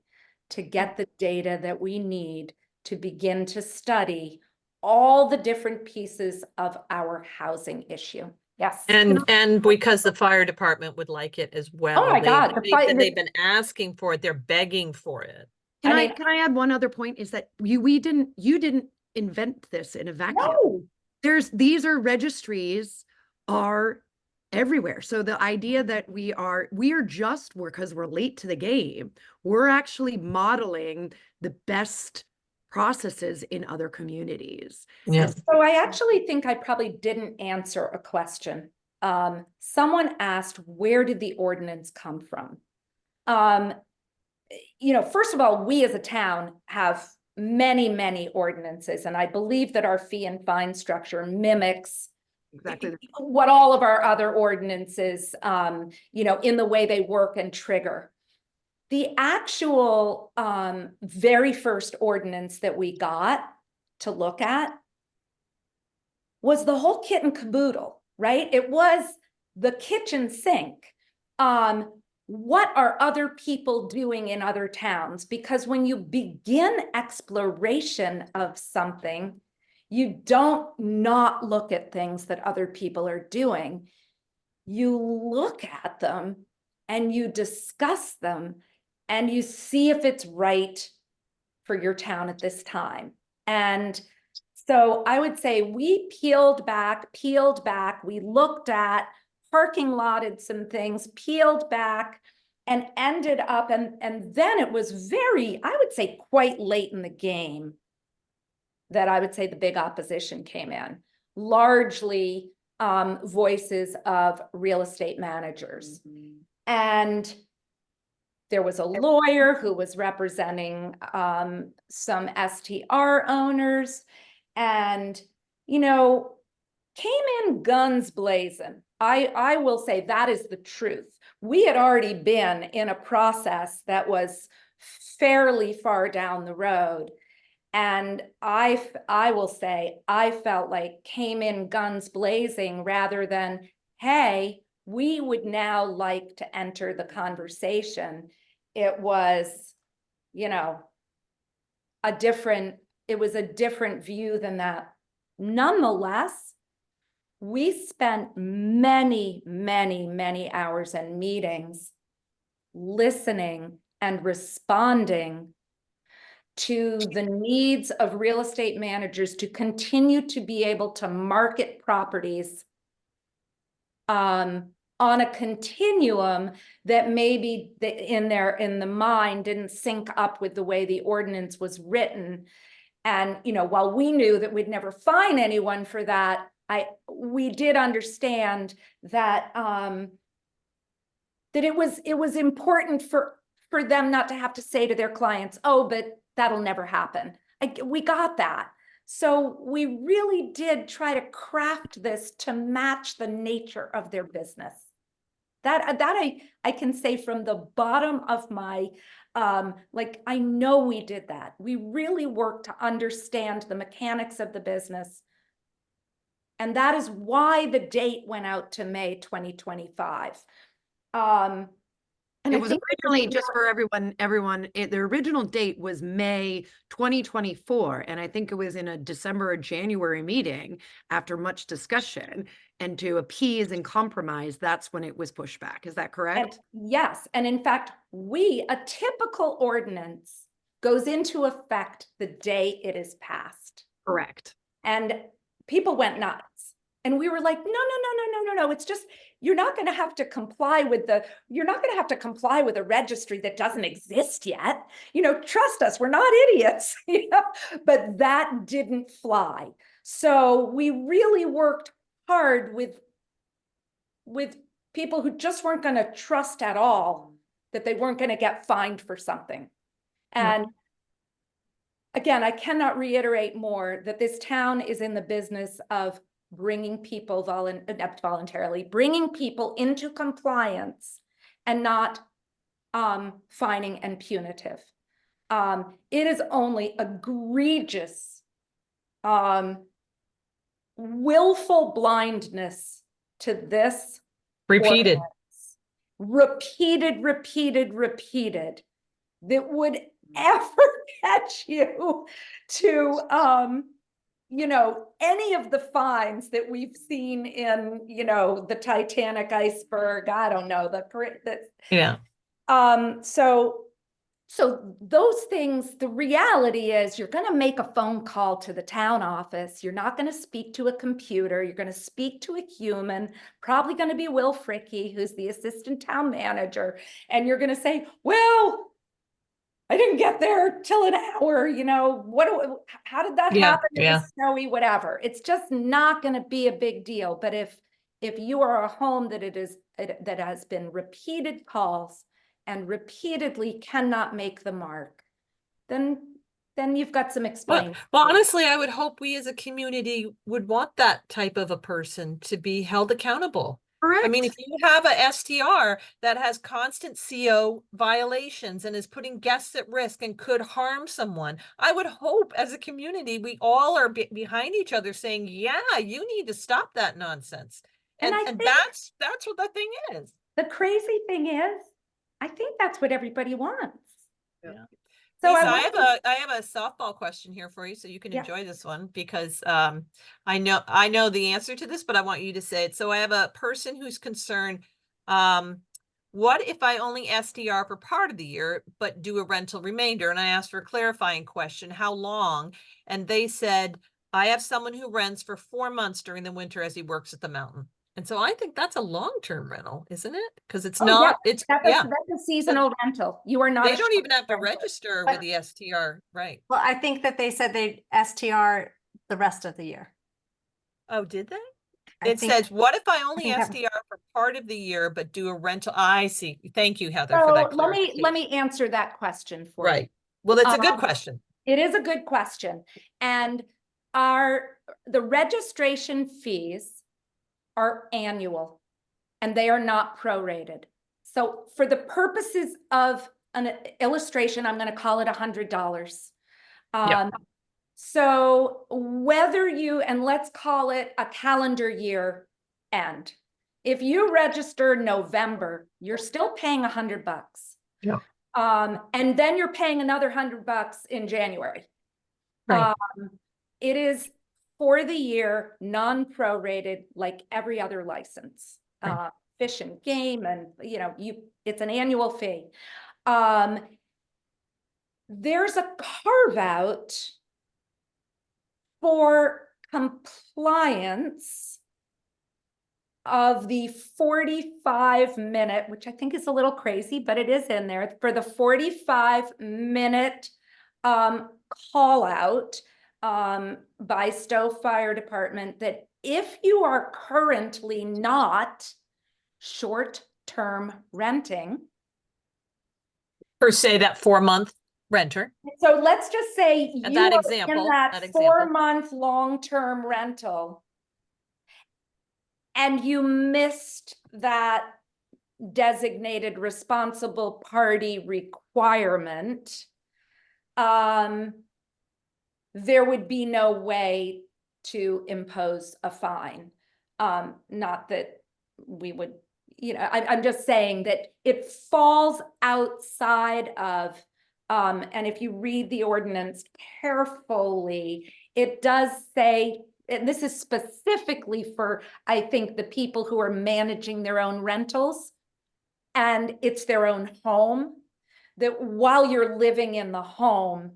to get the data that we need to begin to study all the different pieces of our housing issue. Yes. And because the fire department would like it as well. Oh my God, They've been asking for it. They're begging for it. Can I I, mean- can I add one other point is that you didn't invent this in a vacuum. No. These are registries are everywhere. So the idea that because we're late to the game, we're actually modeling the best processes in other communities. Yeah. So I actually think I probably didn't answer a question. Someone asked, where did the ordinance come from? First of all, we as a town have many, many ordinances, and I believe that our fee and fine structure mimics Exactly. what all of our other ordinances, in the way they work and trigger. The actual very first ordinance that we got to look at was the whole kit and caboodle, right? It was the kitchen sink. What are other people doing in other towns? Because when you begin exploration of something, you don't not look at things that other people are doing. You look at them and you discuss them and you see if it's right for your town at this time. And so I would say we peeled back, we looked at, parking lotted some things, peeled back, and ended up, and then it was I would say quite late in the game that I would say the big opposition came in, largely voices of real estate managers. And there was a lawyer who was representing some STR owners and, came in guns blazing. I will say that is the truth. We had already been in a process that was fairly far down the road. And I will say, I felt like came in guns blazing rather than, hey, we would now like to enter the conversation. It was, it was a different view than that. Nonetheless, we spent many, many, many hours and meetings listening and responding to the needs of real estate managers to continue to be able to market properties on a continuum that maybe in the mind didn't sync up with the way the ordinance was written. And while we knew that we'd never fine anyone for that, we did understand that that it was important for them not to have to say to their clients, oh, but that'll never happen. We got that. So we really did try to craft this to match the nature of their business. That I can say from the bottom of my, I know we did that. We really worked to understand the mechanics of the business. And that is why the date went out to May 2025. And it was originally, just for everyone, the original date was May 2024. And I think it was in a December or January meeting after much discussion, and to appease and compromise, that's when it was pushed back. Is that correct? Yes. And in fact, a typical ordinance goes into effect the day it is passed. Correct. And people went nuts. And we were like, no. It's just, you're not going to have to comply with a registry that doesn't exist yet. Trust us, we're not idiots. But that didn't fly. So we really worked hard with people who just weren't going to trust at all that they weren't going to get fined for something. And again, I cannot reiterate more that this town is in the business of bringing people voluntarily, bringing people into compliance and not fining and punitive. It is only egregious, willful blindness to this. Repeated. Repeated, that would ever catch you to, you know, any of the fines that we've seen in, you know, the Titanic iceberg, I don't know, Yeah. So those things, the reality is you're going to make a phone call to the town office. You're not going to speak to a computer. You're going to speak to a human, probably going to be Will Fricky, who's the assistant town manager. And you're going to say, well, I didn't get there till an hour, you know, how did that happen? It was snowy, whatever. It's just not going to be a big deal. But if you are a home that has been repeated calls and repeatedly cannot make the mark, then you've got some explaining. Well, honestly, I would hope we as a community would want that type of a person to be held accountable. Correct. I mean, if you have a STR that has constant CO violations and is putting guests at risk and could harm someone, I would hope as a community, we all are behind each other saying, yeah, you need to stop that nonsense. And that's what the thing is. The crazy thing is, I think that's what everybody wants. Yeah. So Lisa, I have a softball question here for you, so you can enjoy this one, because I know the answer to this, but I want you to say it. So I have a person who's concerned. What if I only STR for part of the year, but do a rental remainder? And I asked for a clarifying question: how long? And they said, I have someone who rents for 4 months during the winter as he works at the mountain. And so I think that's a long-term rental, isn't it? Because it's not, that's a seasonal rental. You are not. They don't even have to register with the STR, right? Well, I think that they said they STR the rest of the year. Oh, did they? It says, what if I only STR for part of the year, but do a rental? I see. Thank you, Heather, for that clarification. Let me answer that question for you. Right. Well, it's a good question. It is a good question. And the registration fees are annual and they are not prorated. So for the purposes of an illustration, I'm going to call it $100. So whether and let's call it a calendar year end, if you register November, you're still paying $100. Yeah. And then you're paying another $100 in January. Right. It is for the year, non-prorated, like every other license, Right. Fish and game, and you know, it's an annual fee. There's a carve out for compliance of the 45-minute, which I think is a little crazy, but it is in there, for the 45-minute call out by Stowe Fire Department, that if you are currently not short-term renting. Per se, that 4-month renter. So let's just say you that are example, in that 4-month long-term rental and you missed that designated responsible party requirement, there would be no way to impose a fine. Not that we would, you know, I'm just saying that it falls outside of, and if you read the ordinance carefully, it does say, and this is specifically for, I think, the people who are managing their own rentals and it's their own home, that while you're living in the home,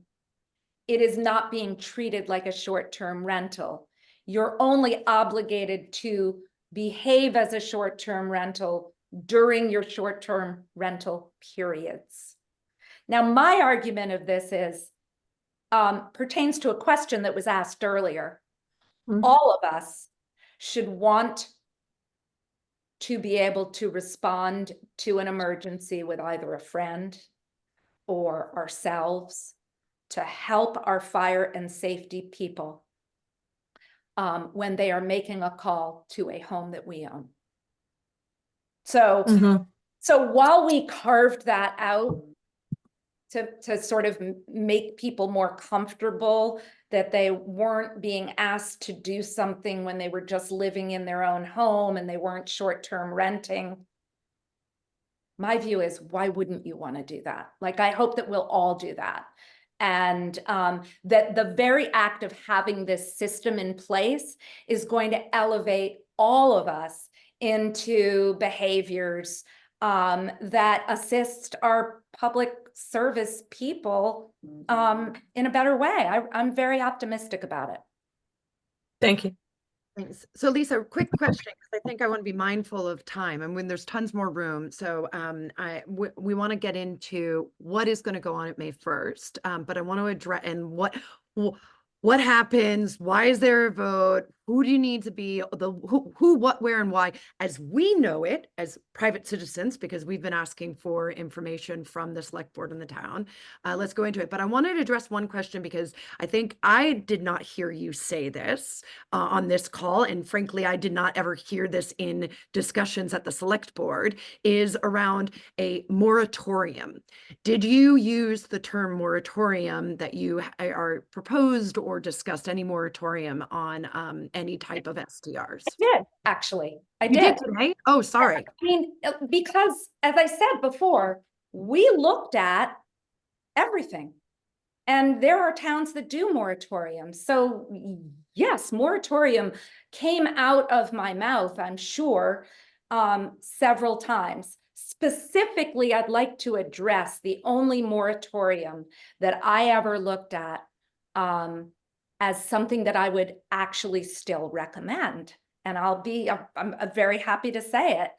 it is not being treated like a short-term rental. You're only obligated to behave as a short-term rental during your short-term rental periods. Now, my argument of this is, pertains to a question that was asked earlier. Mm-hmm. All of us should want to be able to respond to an emergency with either a friend or ourselves to help our fire and safety people when they are making a call to a home that we own. So, so while we carved that out to sort of make people more comfortable that they weren't being asked to do something when they were just living in their own home and they weren't short-term renting, my view is, why wouldn't you want to do that? Like, I hope that we'll all do that. And that the very act of having this system in place is going to elevate all of us into behaviors that assist our public service people in a better way. I'm very optimistic about it. Thank you. Thanks. So Lisa, quick question, because I think I want to be mindful of time and when there's tons more room. So we want to get into what is going to go on at May 1st, but I want to address and what happens, why is there a vote, who do you need to be, who, what, where, and why, as we know it as private citizens, because we've been asking for information from the select board in the town. Let's go into it. But I wanted to address one question, because I think I did not hear you say this on this call, and frankly, I did not ever hear this in discussions at the select board, is around a moratorium. Did you use the term moratorium that you are proposed or discussed any moratorium on any type of STRs? I did, actually. I You did. did today? Oh, sorry. I mean, because as I said before, we looked at everything. And there are towns that do moratoriums. So yes, moratorium came out of my mouth, I'm sure, several times. Specifically, I'd like to address the only moratorium that I ever looked at as something that I would actually still recommend. And I'm very happy to say it.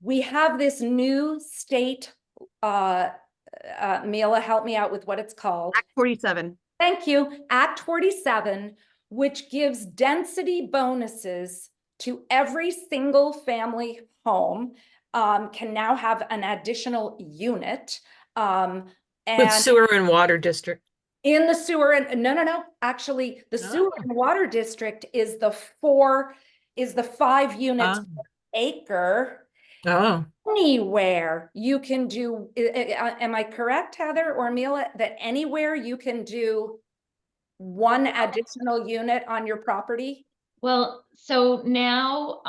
We have this new state, Mila, help me out with what it's called. Act 47. Thank you. Act 47, which gives density bonuses to every single family home, can now have an additional unit. With And sewer and water district. in the sewer and no, actually the sewer and water district is the 5 units per acre. Oh, Anywhere you can do, am I correct, Heather or Mila, that anywhere you can do one additional unit on your property? Well, so now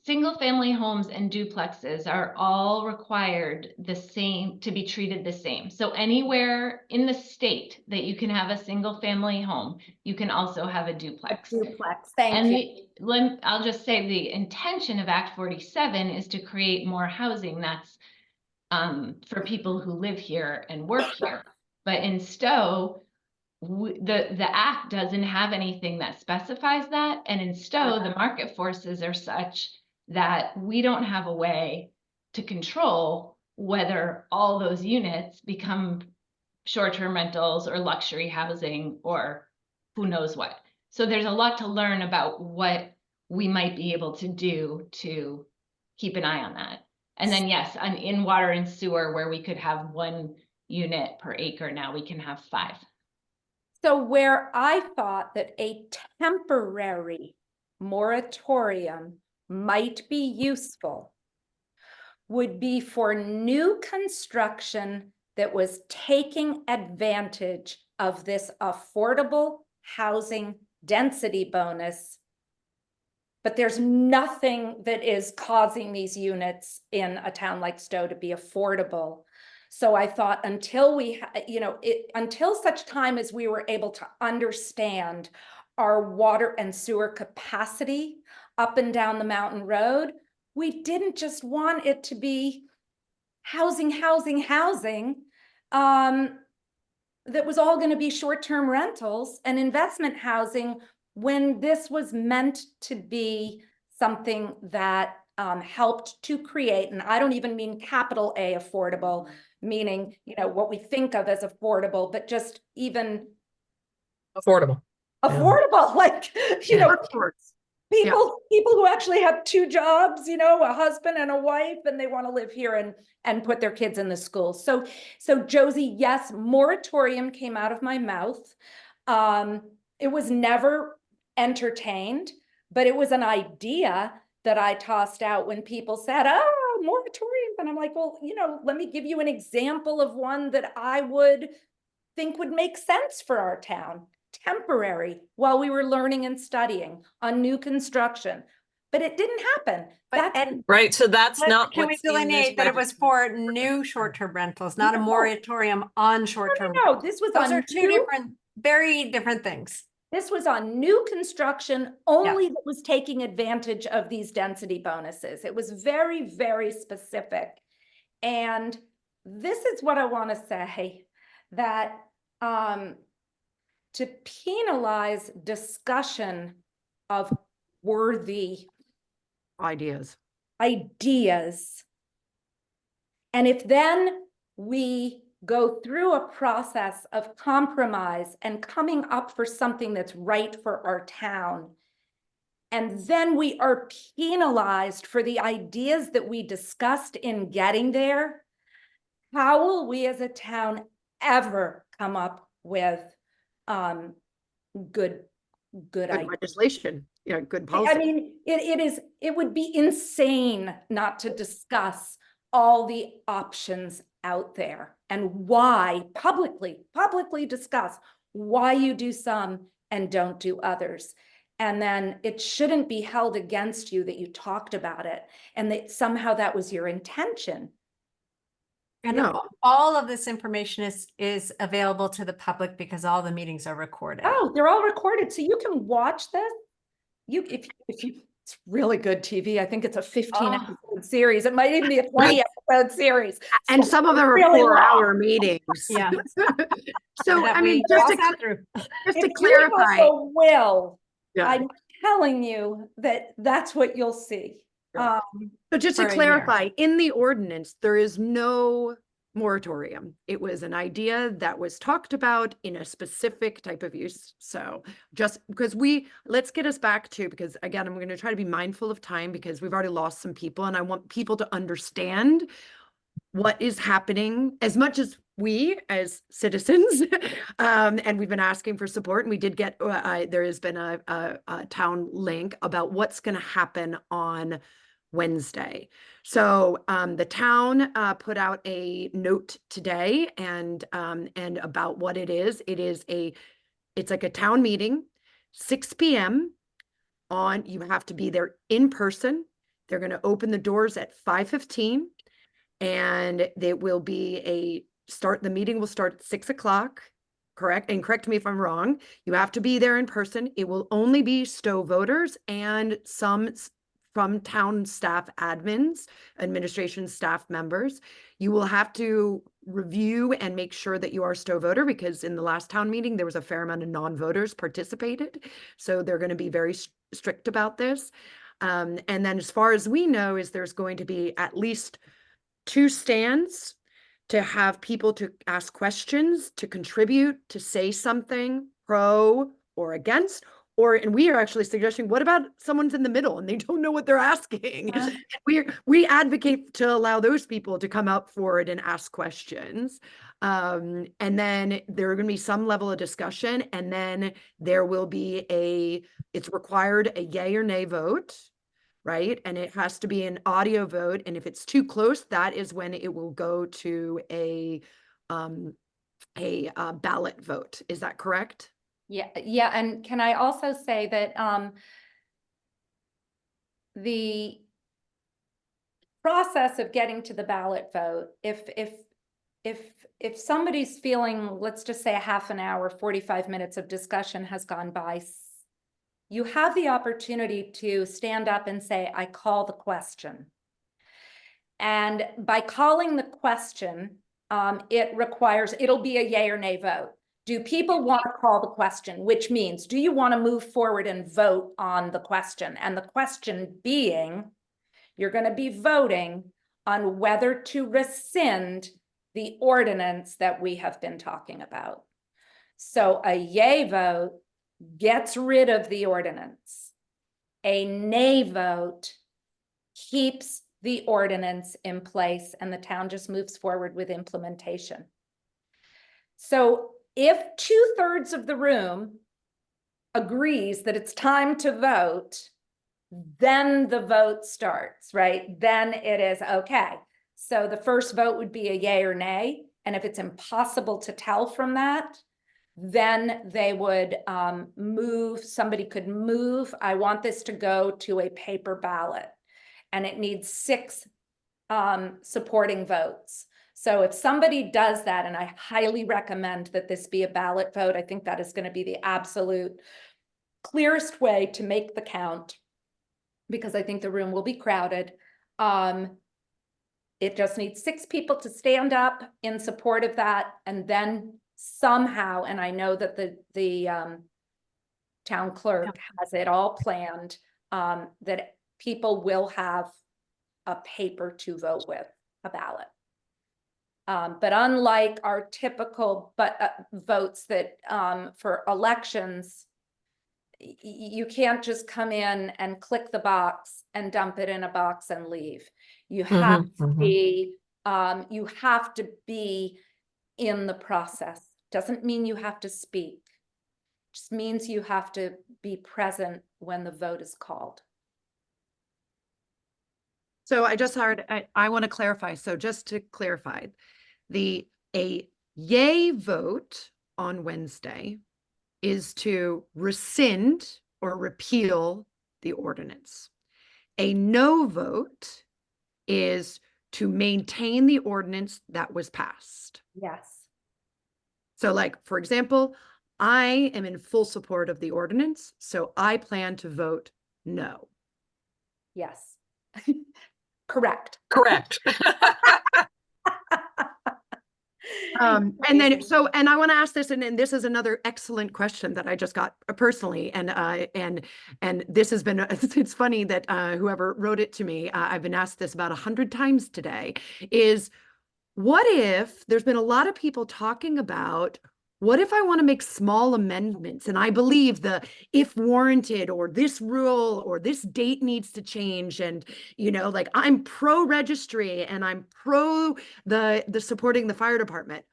single family homes and duplexes are all required the same to be treated the same. So anywhere in the state that you can have a single family home, you can also have a duplex. Duplex, thank you. I'll just say the intention of Act 47 is to create more housing that's for people who live here and work here. But in Stowe, the act doesn't have anything that specifies that, and in Stowe the market forces are such that we don't have a way to control whether all those units become short-term rentals or luxury housing or who knows what. So there's a lot to learn about what we might be able to do to keep an eye on that. And then yes, in water and sewer, where we could have 1 unit per acre, now we can have 5. So where I thought that a temporary moratorium might be useful would be for new construction that was taking advantage of this affordable housing density bonus. But there's nothing that is causing these units in a town like Stowe to be affordable. So I thought until until such time as we were able to understand our water and sewer capacity up and down the mountain road, we didn't just want it to be housing that was all going to be short-term rentals and investment housing, when this was meant to be something that helped to create, and I don't even mean capital A affordable, meaning, what we think of as affordable, but just even affordable. affordable, like, People who actually have 2 jobs, you know, a husband and a wife, and they want to live here and put their kids in the school. So Josie, yes, moratorium came out of my mouth. It was never entertained, but it was an idea that I tossed out when people said, oh, moratorium. And I'm like, well, you know, let me give you an example of one that I would think would make sense for our town. Temporary, while we were learning and studying on new construction. But it didn't happen. Right, so that's But not can we what's in this delineate that it was resolution. for new short-term rentals, not a No. moratorium on short-term? No, this was Those on are two new, different, very different things. this was on new construction only that was taking advantage of these density bonuses. It was very, very specific. And this is what I want to say, that to penalize discussion of worthy Ideas. ideas. And if then we go through a process of compromise and coming up for something that's right for our town, and then we are penalized for the ideas that we discussed in getting there, how will we as a town ever come up with good ideas? Legislation, good policy. I mean, it would be insane not to discuss all the options out there and why publicly discuss why you do some and don't do others. And then it shouldn't be held against you that you talked about it and that somehow that was your intention. And No. all of this information is available to the public because all the meetings are recorded. Oh, they're all recorded. So you can watch this. If you, it's really good TV. I think it's a 15 episode series. It might even be a 20 episode series. And So some of them are really 4-hour meetings. Yeah. So, That I mean, we just all to, sat through. just to if you clarify, also will, yeah. I'm telling you that that's what you'll see. Sure. So just to for a year. clarify, in the ordinance, there is no moratorium. It was an idea that was talked about in a specific type of use. So just because let's get us back to, because again, I'm going to try to be mindful of time because we've already lost some people and I want people to understand what is happening as much as we as citizens, and we've been asking for support, and we did get, there has been a town link about what's going to happen on Wednesday. So the town put out a note today and about what it is. It's like a town meeting, 6 p.m. You have to be there in person. They're going to open the doors at 5:15 and there will be the meeting will start at 6 o'clock. Correct. And correct me if I'm wrong. You have to be there in person. It will only be Stowe voters and some from town staff admins, administration staff members. You will have to review and make sure that you are a Stowe voter because in the last town meeting, there was a fair amount of non-voters participated. So they're going to be very strict about this. And then as far as we know is there's going to be at least 2 stands to have people to ask questions, to contribute, to say something pro or against, and we are actually suggesting, what about someone's in the middle and they don't know what they're asking? We advocate to allow those people to come up forward and ask questions. And then there are going to be some level of discussion, and then there will be it's required a yay or nay vote. Right. And it has to be an audio vote. And if it's too close, that is when it will go to a ballot vote. Is that correct? Yeah. Yeah. And can I also say that the process of getting to the ballot vote, if somebody's feeling, let's just say a half an hour, 45 minutes of discussion has gone by, you have the opportunity to stand up and say, I call the question. And by calling the question, it'll be a yay or nay vote. Do people want to call the question? Which means, do you want to move forward and vote on the question? And the question being, you're going to be voting on whether to rescind the ordinance that we have been talking about. So a yay vote gets rid of the ordinance A nay vote keeps the ordinance in place and the town just moves forward with implementation. So if 2/3 of the room agrees that it's time to vote, then the vote starts, right? Then it is okay. So the first vote would be a yay or nay. And if it's impossible to tell from that, then they would somebody could move, I want this to go to a paper ballot. And it needs 6 supporting votes. So if somebody does that, and I highly recommend that this be a ballot vote, I think that is going to be the absolute clearest way to make the count, because I think the room will be crowded. It just needs 6 people to stand up in support of that, and then somehow, and I know that the town clerk has it all planned, that people will have a paper to vote with, a ballot. But unlike our typical votes that for elections, you can't just come in and click the box and dump it in a box and leave. You have to be, you have to be in the process. Doesn't mean you have to speak. Just means you have to be present when the vote is called. So I just heard, I want to clarify. So just to clarify, a yay vote on Wednesday is to rescind or repeal the ordinance. A no vote is to maintain the ordinance that was passed. Yes. So like, for example, I am in full support of the ordinance, so I plan to vote no. Yes. Correct. Correct. And then, so, and I want to ask this, and this is another excellent question that I just got personally, and this has been, it's funny that whoever wrote it to me, I've been asked this about 100 times today, is what if there's been a lot of people talking about, what if I want to make small amendments and I believe the if warranted or this rule or this date needs to change, and like I'm pro registry and I'm pro the supporting the fire department.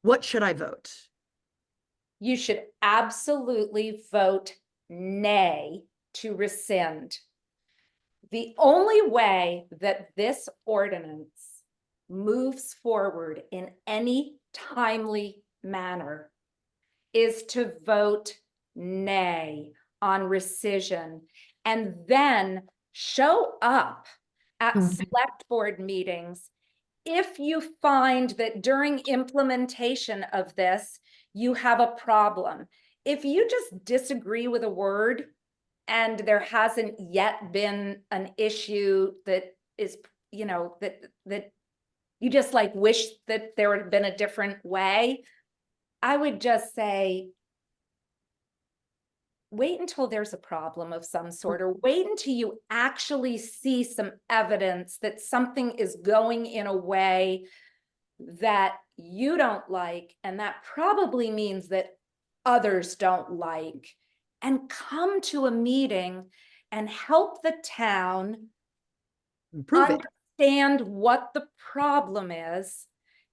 What should I vote? You should absolutely vote nay to rescind. The only way that this ordinance moves forward in any timely manner is to vote nay on rescission, and then show up at select board meetings if you find that during implementation of this, you have a problem. If you just disagree with a word and there hasn't yet been an issue that is, that you just like wish that there would have been a different way, I would just say, wait until there's a problem of some sort, or wait until you actually see some evidence that something is going in a way that you don't like, and that probably means that others don't like, and come to a meeting and help the town Improve it. understand what the problem is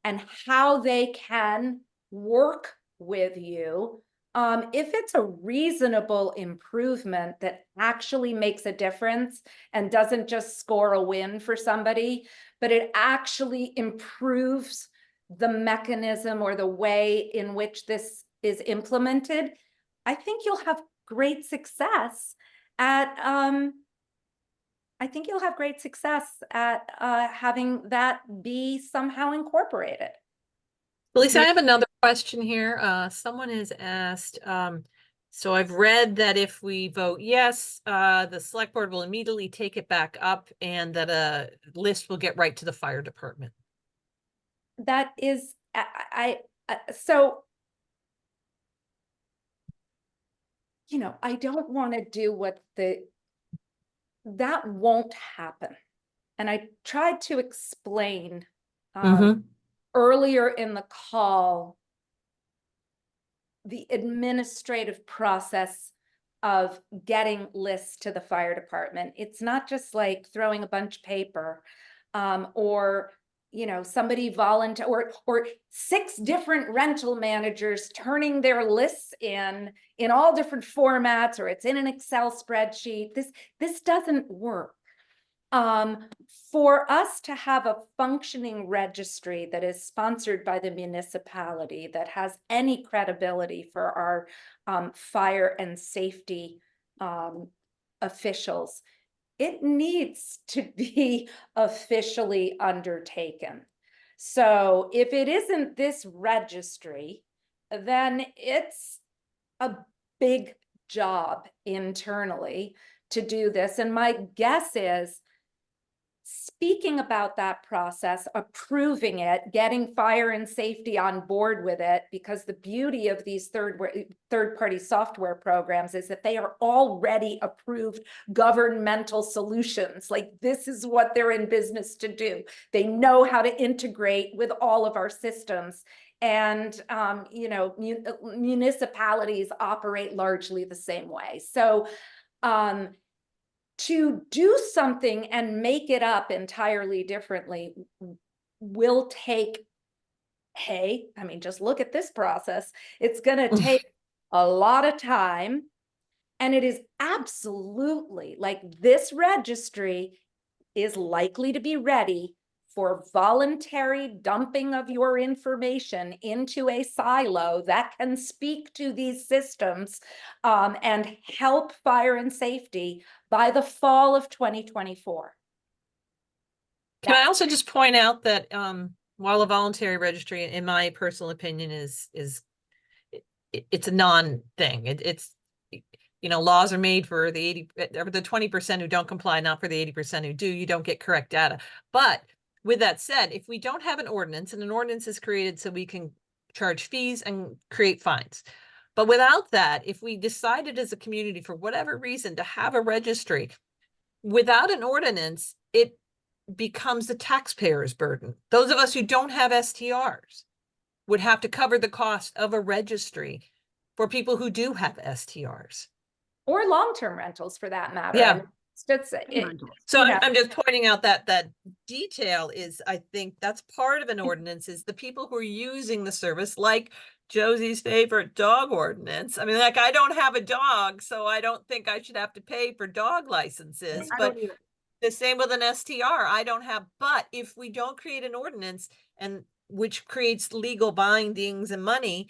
and how they can work with you. If it's a reasonable improvement that actually makes a difference and doesn't just score a win for somebody, but it actually improves the mechanism or the way in which this is implemented, I think you'll have great success at having that be somehow incorporated. Lisa, I have another question here. Someone has asked, so I've read that if we vote yes, the select board will immediately take it back up and that a list will get right to the fire department. That is, so, I don't want to do that won't happen. And I tried to explain earlier in the call the administrative process of getting lists to the fire department. It's not just like throwing a bunch of paper, or, you know, somebody volunteer, or 6 different rental managers turning their lists in all different formats, or it's in an Excel spreadsheet. This doesn't work. For us to have a functioning registry that is sponsored by the municipality, that has any credibility for our fire and safety officials, it needs to be officially undertaken. So if it isn't this registry, then it's a big job internally to do this. And my guess is, speaking about that process, approving it, getting fire and safety on board with it, because the beauty of these third-party software programs is that they are already approved governmental solutions. Like, this is what they're in business to do. They know how to integrate with all of our systems. And, you know, municipalities operate largely the same way. So, to do something and make it up entirely differently will take, hey, I mean, just look at this process. It's going to take a lot of time. And it is absolutely, like, this registry is likely to be ready for voluntary dumping of your information into a silo that can speak to these systems and help fire and safety by the fall of 2024. Can I also just point out that while a voluntary registry, in my personal opinion, it's a non-thing. It's, you know, laws are made for the 20% who don't comply, not for the 80% who do. You don't get correct data. But with that said, if we don't have an ordinance, and an ordinance is created so we can charge fees and create fines. But without that, if we decided as a community, for whatever reason, to have a registry, without an ordinance, it becomes the taxpayer's burden. Those of us who don't have STRs would have to cover the cost of a registry for people who do have STRs. Or long-term rentals, for that matter. Yeah. I mean, So Yeah. I'm just pointing out that detail is, I think that's part of an ordinance, is the people who are using the service, like Josie's favorite dog ordinance. I mean, like, I don't have a dog, so I don't think I should have to pay for dog licenses, but the same with an STR. I don't have, but if we don't create an ordinance, and which creates legal bindings and money,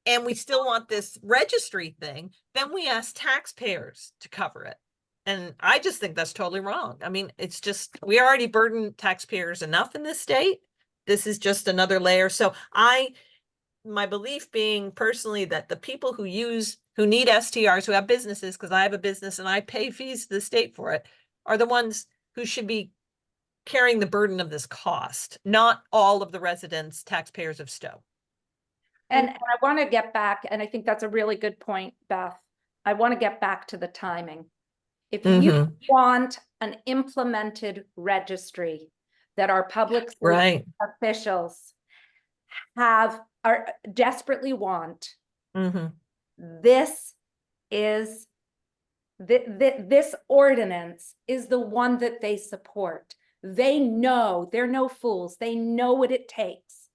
and we still want this registry thing, then we ask taxpayers to cover it. And I just think that's totally wrong. I mean, it's just, we already burden taxpayers enough in this state. This is just another layer. So my belief being personally that the people who need STRs, who have businesses, because I have a business and I pay fees to the state for it, are the ones who should be carrying the burden of this cost, not all of the residents, taxpayers of Stowe. And I want to get back, and I think that's a really good point, Beth. I want to get back to the timing. If you want an implemented registry that our public safety officials desperately want, this ordinance is the one that they support. They know, they're no fools. They know what it takes.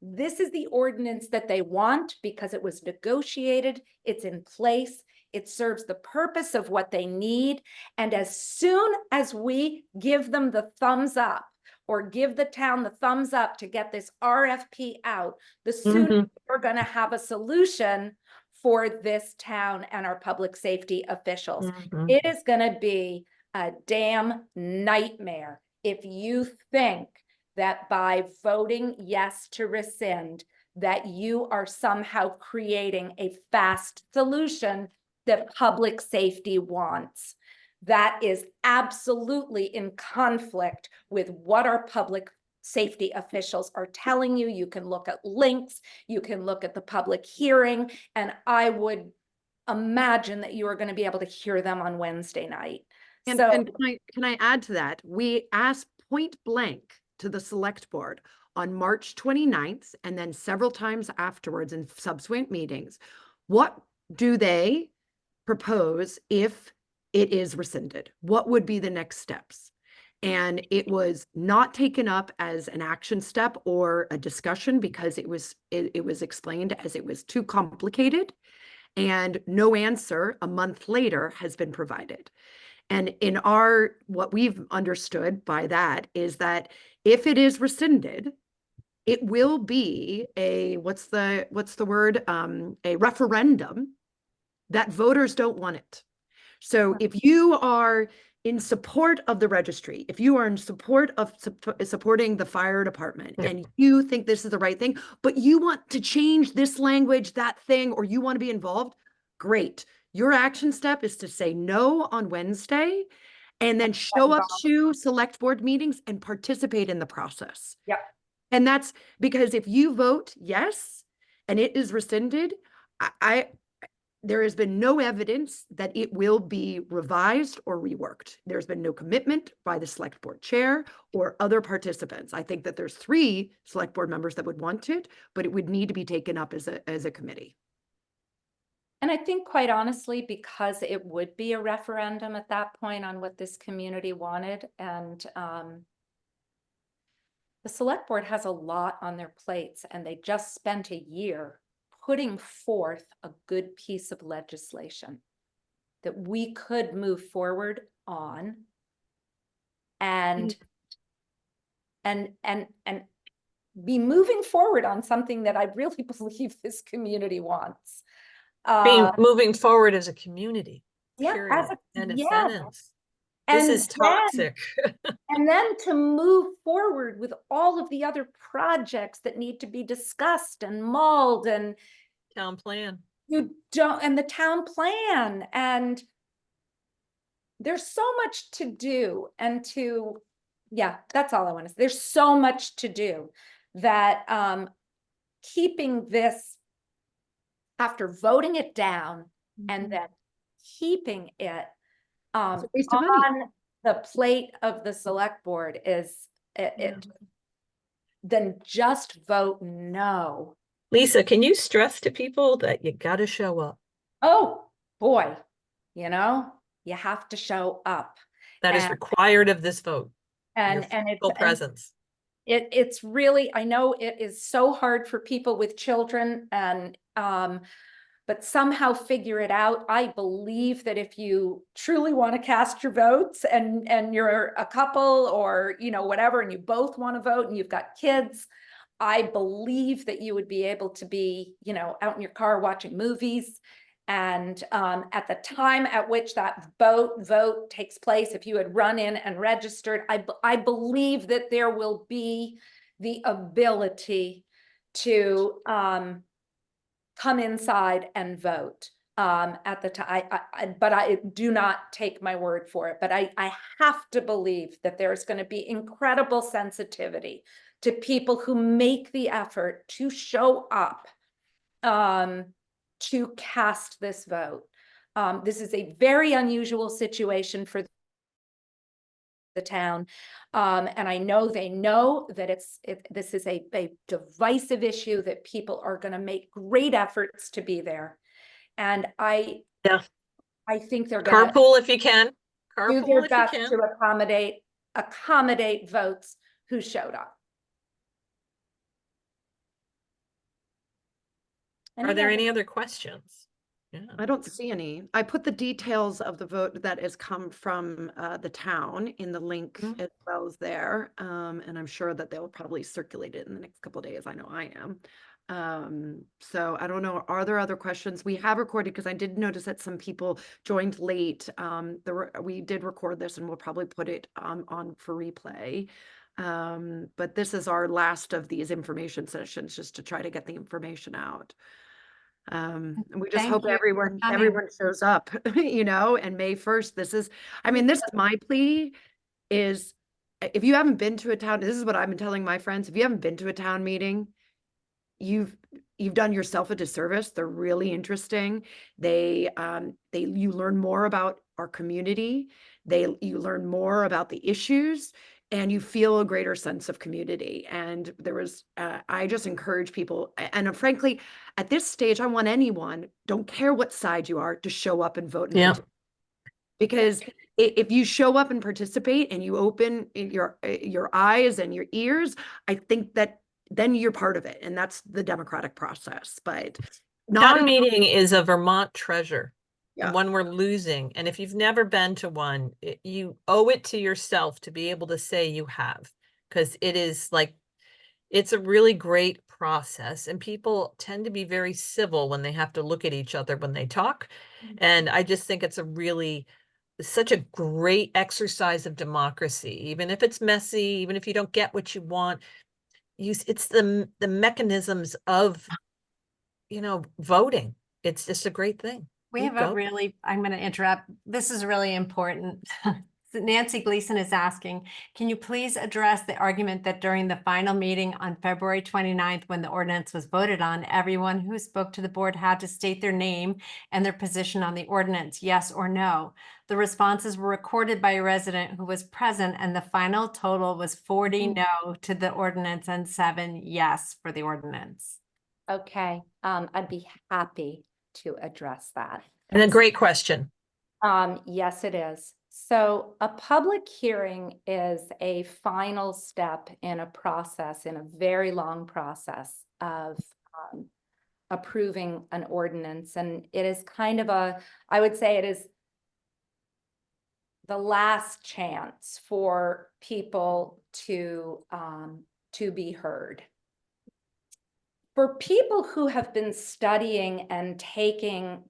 This is the ordinance that they want because it was negotiated, it's in place, it serves the purpose of what they need. And as soon as we give them the thumbs up, or give the town the thumbs up to get this RFP out, the sooner we're going to have a solution for this town and our public safety officials. It is going to be a damn nightmare if you think that by voting yes to rescind, that you are somehow creating a fast solution that public safety wants. That is absolutely in conflict with what our public safety officials are telling you. You can look at links, you can look at the public hearing, and I would imagine that you are going to be able to hear them on Wednesday night. And can I add to that? We asked point blank to the select board on March 29th, and then several times afterwards in subsequent meetings, what do they propose if it is rescinded? What would be the next steps? And it was not taken up as an action step or a discussion because it was explained as it was too complicated, and no answer a month later has been provided. And in what we've understood by that is that if it is rescinded, it will be a, what's the word? A referendum that voters don't want it. So if you are in support of the registry, if you are in support of supporting the fire department, Yep. and you think this is the right thing, but you want to change this language, that thing, or you want to be involved, great. Your action step is to say no on Wednesday and then show up to select board meetings and participate in the process. Yep. And that's because if you vote yes and it is rescinded, there has been no evidence that it will be revised or reworked. There's been no commitment by the select board chair or other participants. I think that there's 3 select board members that would want it, but it would need to be taken up as a committee. And I think quite honestly, because it would be a referendum at that point on what this community wanted, and the select board has a lot on their plates, and they just spent a year putting forth a good piece of legislation that we could move forward on and be moving forward on something that I really believe this community wants. Moving forward as a community. Yeah, Period. End of yeah. sentence. This is toxic. And then to move forward with all of the other projects that need to be discussed and mulled, and Town plan. and the town plan, and there's so much to do, and yeah, that's all I want to say. There's so much to do that keeping this, after voting it down and then keeping it It's a waste of money. on the plate of the select board is then just vote no. Lisa, can you stress to people that you got to show up? Oh boy, you have to show up. That is required of this vote. And Your it's full presence. It's really, I know it is so hard for people with children, and but somehow figure it out. I believe that if you truly want to cast your votes, and you're a couple or whatever, and you both want to vote and you've got kids, I believe that you would be able to be out in your car watching movies. And at the time at which that vote takes place, if you had run in and registered, I believe that there will be the ability to come inside and vote at the time. But I do not take my word for it. But I have to believe that there's going to be incredible sensitivity to people who make the effort to show up to cast this vote. This is a very unusual situation for the town. And I know they know that this is a divisive issue, that people are going to make great efforts to be there. And I think they're going to Carpool if you can. do Carpool their if best you can. to accommodate votes who showed up. Are there any other questions? Yeah. I don't see any. I put the details of the vote that has come from the town in the link as well as there. And I'm sure that they'll probably circulate it in the next couple of days. I know I am. So I don't know, are there other questions? We have recorded, because I did notice that some people joined late. We did record this, and we'll probably put it on for replay. But this is our last of these information sessions, just to try to get the information out. And we just hope everyone shows up, and May 1st, this is my plea is, if you haven't been to a town, this is what I've been telling my friends, if you haven't been to a town meeting, you've done yourself a disservice. They're really interesting. You learn more about our community. You learn more about the issues. and you feel a greater sense of community. And there was, I just encourage people, and frankly, at this stage, I want anyone, don't care what side you are, to show up and vote. And Yeah. participate. Because if you show up and participate and you open your eyes and your ears, I think that then you're part of it, and that's the democratic process. But not Town meeting is a Vermont treasure, Yeah. and one we're losing. And if you've never been to one, you owe it to yourself to be able to say you have, because it is like, it's a really great process, and people tend to be very civil when they have to look at each other when they talk. And I just think it's such a great exercise of democracy, even if it's messy, even if you don't get what you want. It's the mechanisms of, voting. It's just a great thing. We You have go. a really, I'm going to interrupt. This is really important. Nancy Gleason is asking, can you please address the argument that during the final meeting on February 29th, when the ordinance was voted on, everyone who spoke to the board had to state their name and their position on the ordinance, yes or no? The responses were recorded by a resident who was present, and the final total was 40 no to the ordinance and 7 yes for the ordinance. Okay, I'd be happy to address that. And a great question. Yes, it is. So a public hearing is a final step in a process, in a very long process of approving an ordinance. And it is kind of I would say it is the last chance for people to be heard. For people who have been studying and taking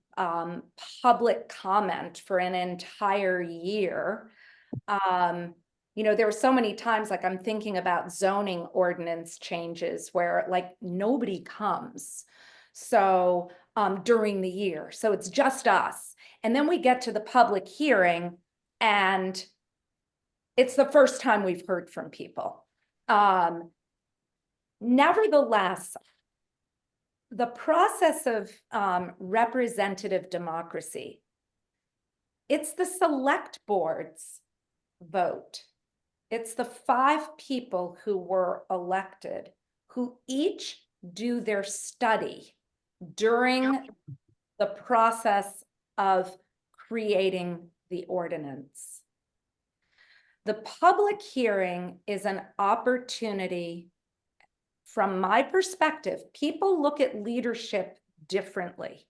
public comment for an entire year, there were so many times, like I'm thinking about zoning ordinance changes where like nobody comes. So during the year, so it's just us. And then we get to the public hearing and it's the first time we've heard from people. Nevertheless, the process of representative democracy, it's the select board's vote. It's the 5 people who were elected who each do their study during the process of creating the ordinance. The public hearing is an opportunity. From my perspective, people look at leadership differently.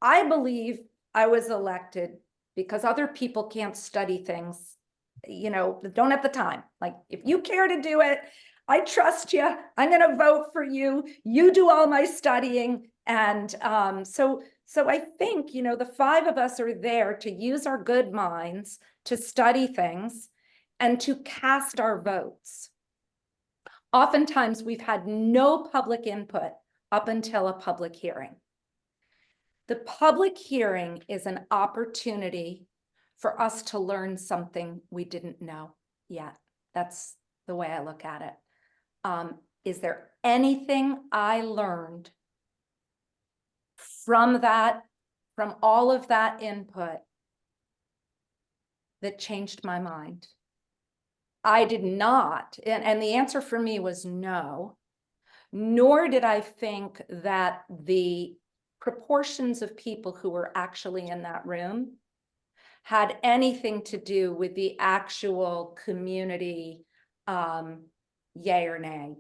I believe I was elected because other people can't study things, don't have the time. Like, if you care to do it, I trust you. I'm going to vote for you. You do all my studying. And so I think, the 5 of us are there to use our good minds to study things and to cast our votes. Oftentimes, we've had no public input up until a public hearing. The public hearing is an opportunity for us to learn something we didn't know yet. That's the way I look at it. Is there anything I learned from all of that input that changed my mind? I did not, and the answer for me was no, nor did I think that the proportions of people who were actually in that room had anything to do with the actual community, yay or nay,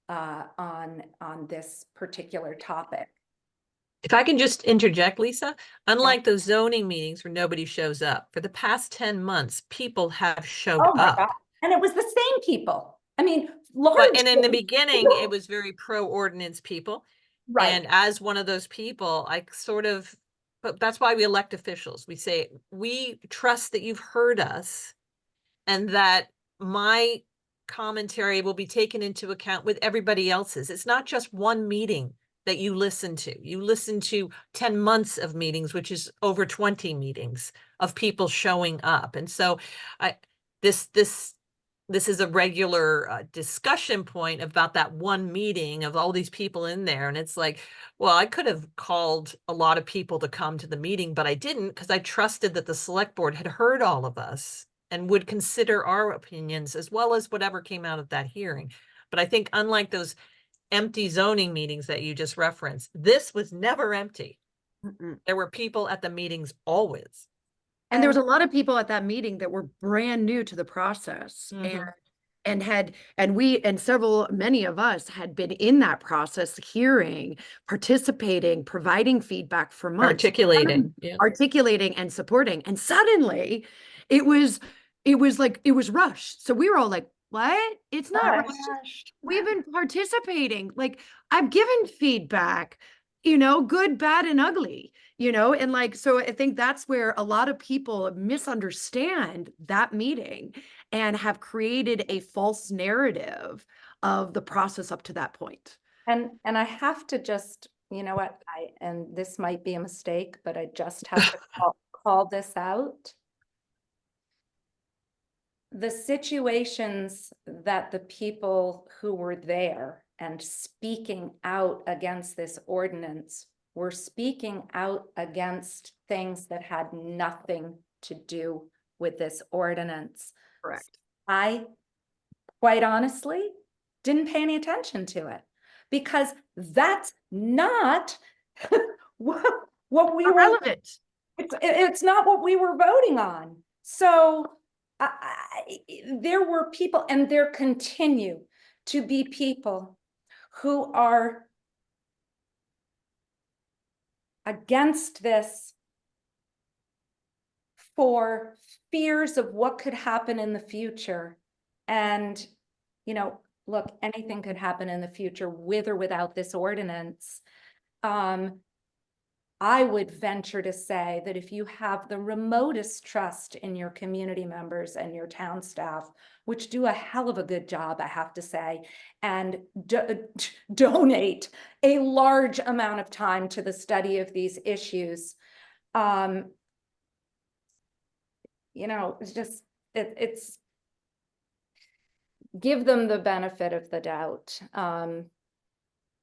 on this particular topic. If I can just interject, Lisa, unlike those zoning meetings where nobody shows up, for the past 10 months, people have showed up. God. And it was the same people. I mean, And in the beginning, it was very pro-ordinance people. Right. And as one of those people, but that's why we elect officials. We say, we trust that you've heard us and that my commentary will be taken into account with everybody else's. It's not just one meeting that you listen to. You listen to 10 months of meetings, which is over 20 meetings of people showing up. And so this is a regular discussion point about that one meeting of all these people in there. And it's like, well, I could have called a lot of people to come to the meeting, but I didn't, because I trusted that the select board had heard all of us and would consider our opinions as well as whatever came out of that hearing. But I think unlike those empty zoning meetings that you just referenced, this was never empty. Mm-mm. There were people at the meetings always. And there was a lot of people at that meeting that were brand new to the process Mhm. many of us had been in that process, hearing, participating, providing feedback for months, Articulating. Yeah. articulating and supporting. And suddenly it was rushed. So we were all like, what? It's not Right. rushed. We've been participating. Like, I've given feedback, good, bad, and ugly, and like, so I think that's where a lot of people misunderstand that meeting and have created a false narrative of the process up to that point. And I have to just, you know what, and this might be a mistake, but I just have to call this out. The situations that the people who were there and speaking out against this ordinance were speaking out against things that had nothing to do with this ordinance. Correct. I, quite honestly, didn't pay any attention to it because that's not what we were, Relevant. it's not what we were voting on. So there were people, and there continue to be people who are against this for fears of what could happen in the future. And, look, anything could happen in the future with or without this ordinance. I would venture to say that if you have the remotest trust in your community members and your town staff, which do a hell of a good job, I have to say, and donate a large amount of time to the study of these issues, it's just, it's give them the benefit of the doubt.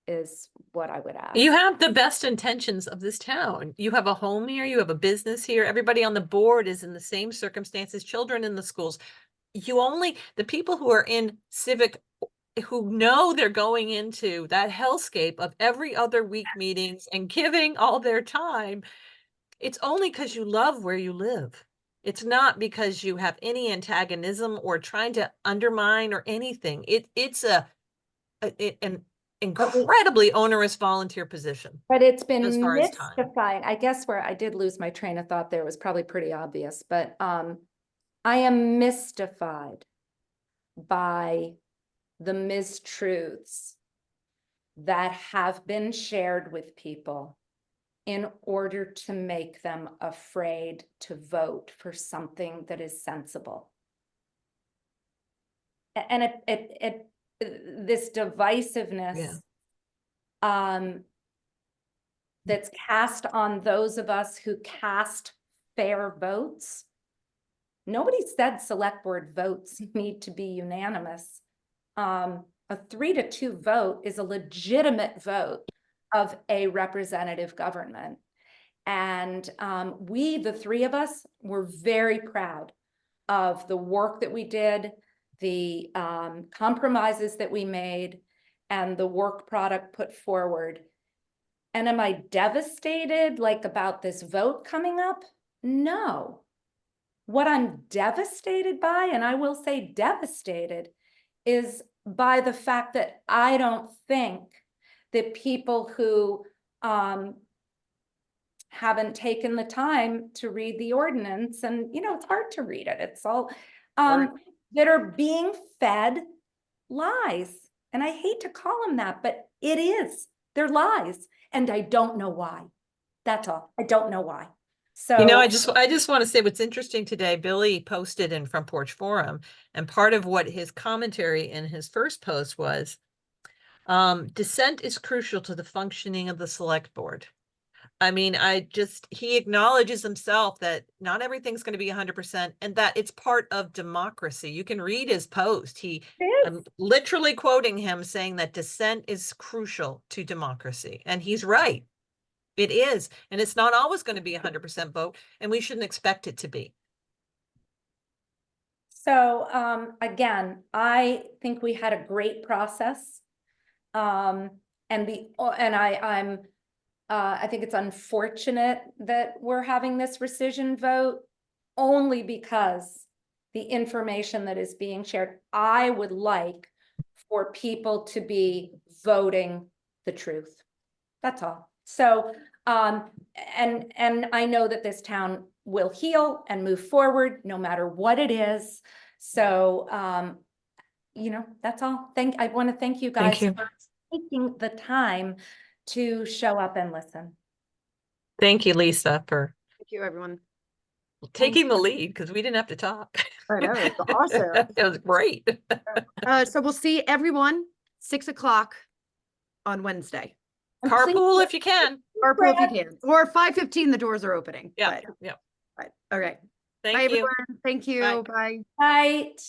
Is what I would ask. You have the best intentions of this town. You have a home here, you have a business here. Everybody on the board is in the same circumstances, children in the schools. The people who are in civic, who know they're going into that hellscape of every other week meetings and giving all their time, it's only because you love where you live. It's not because you have any antagonism or trying to undermine or anything. It's an incredibly onerous volunteer position. But it's been as far as time. mystifying. I guess where I did lose my train of thought there was probably pretty obvious, but I am mystified by the mistruths that have been shared with people in order to make them afraid to vote for something that is sensible. And this divisiveness that's cast on those of us who cast fair votes. Nobody said select board votes need to be unanimous. A 3-2 vote is a legitimate vote of a representative government. And we, the three of us, were very proud of the work that we did, the compromises that we made, and the work product put forward. And am I devastated about this vote coming up? No. What I'm devastated by, and I will say devastated, is by the fact that I don't think that people who haven't taken the time to read the ordinance, and it's hard to read it, it's all that are being fed lies. And I hate to call them that, but it is. They're lies. And I don't know why. That's all. I don't know why. So, I just want to say what's interesting today. Billy posted in Front Porch Forum, and part of what his commentary in his first post was, dissent is crucial to the functioning of the select board. I mean, he acknowledges himself that not everything's going to be 100% and that it's part of democracy. You can read his post. I'm literally quoting him saying that dissent is crucial to democracy. And he's right. It is. And it's not always going to be 100% vote, and we shouldn't expect it to be. So, again, I think we had a great process. I think it's unfortunate that we're having this rescission vote only because the information that is being shared, I would like for people to be voting the truth. That's all. So, and I know that this town will heal and move forward no matter what it is. So, you know, that's all. I want to thank you guys you. for taking the time to show up and listen. Thank you, Lisa, for Thank you, everyone. taking the lead because we didn't have to talk. I know, it's awesome. It was great. So we'll see everyone 6 o'clock on Wednesday. And please- Carpool if you can. Carpool if you can, or 5:15, the doors are opening. Yeah, but- yeah. but, okay. Bye, Thank you. everyone. Thank you. Bye. Bye. Right.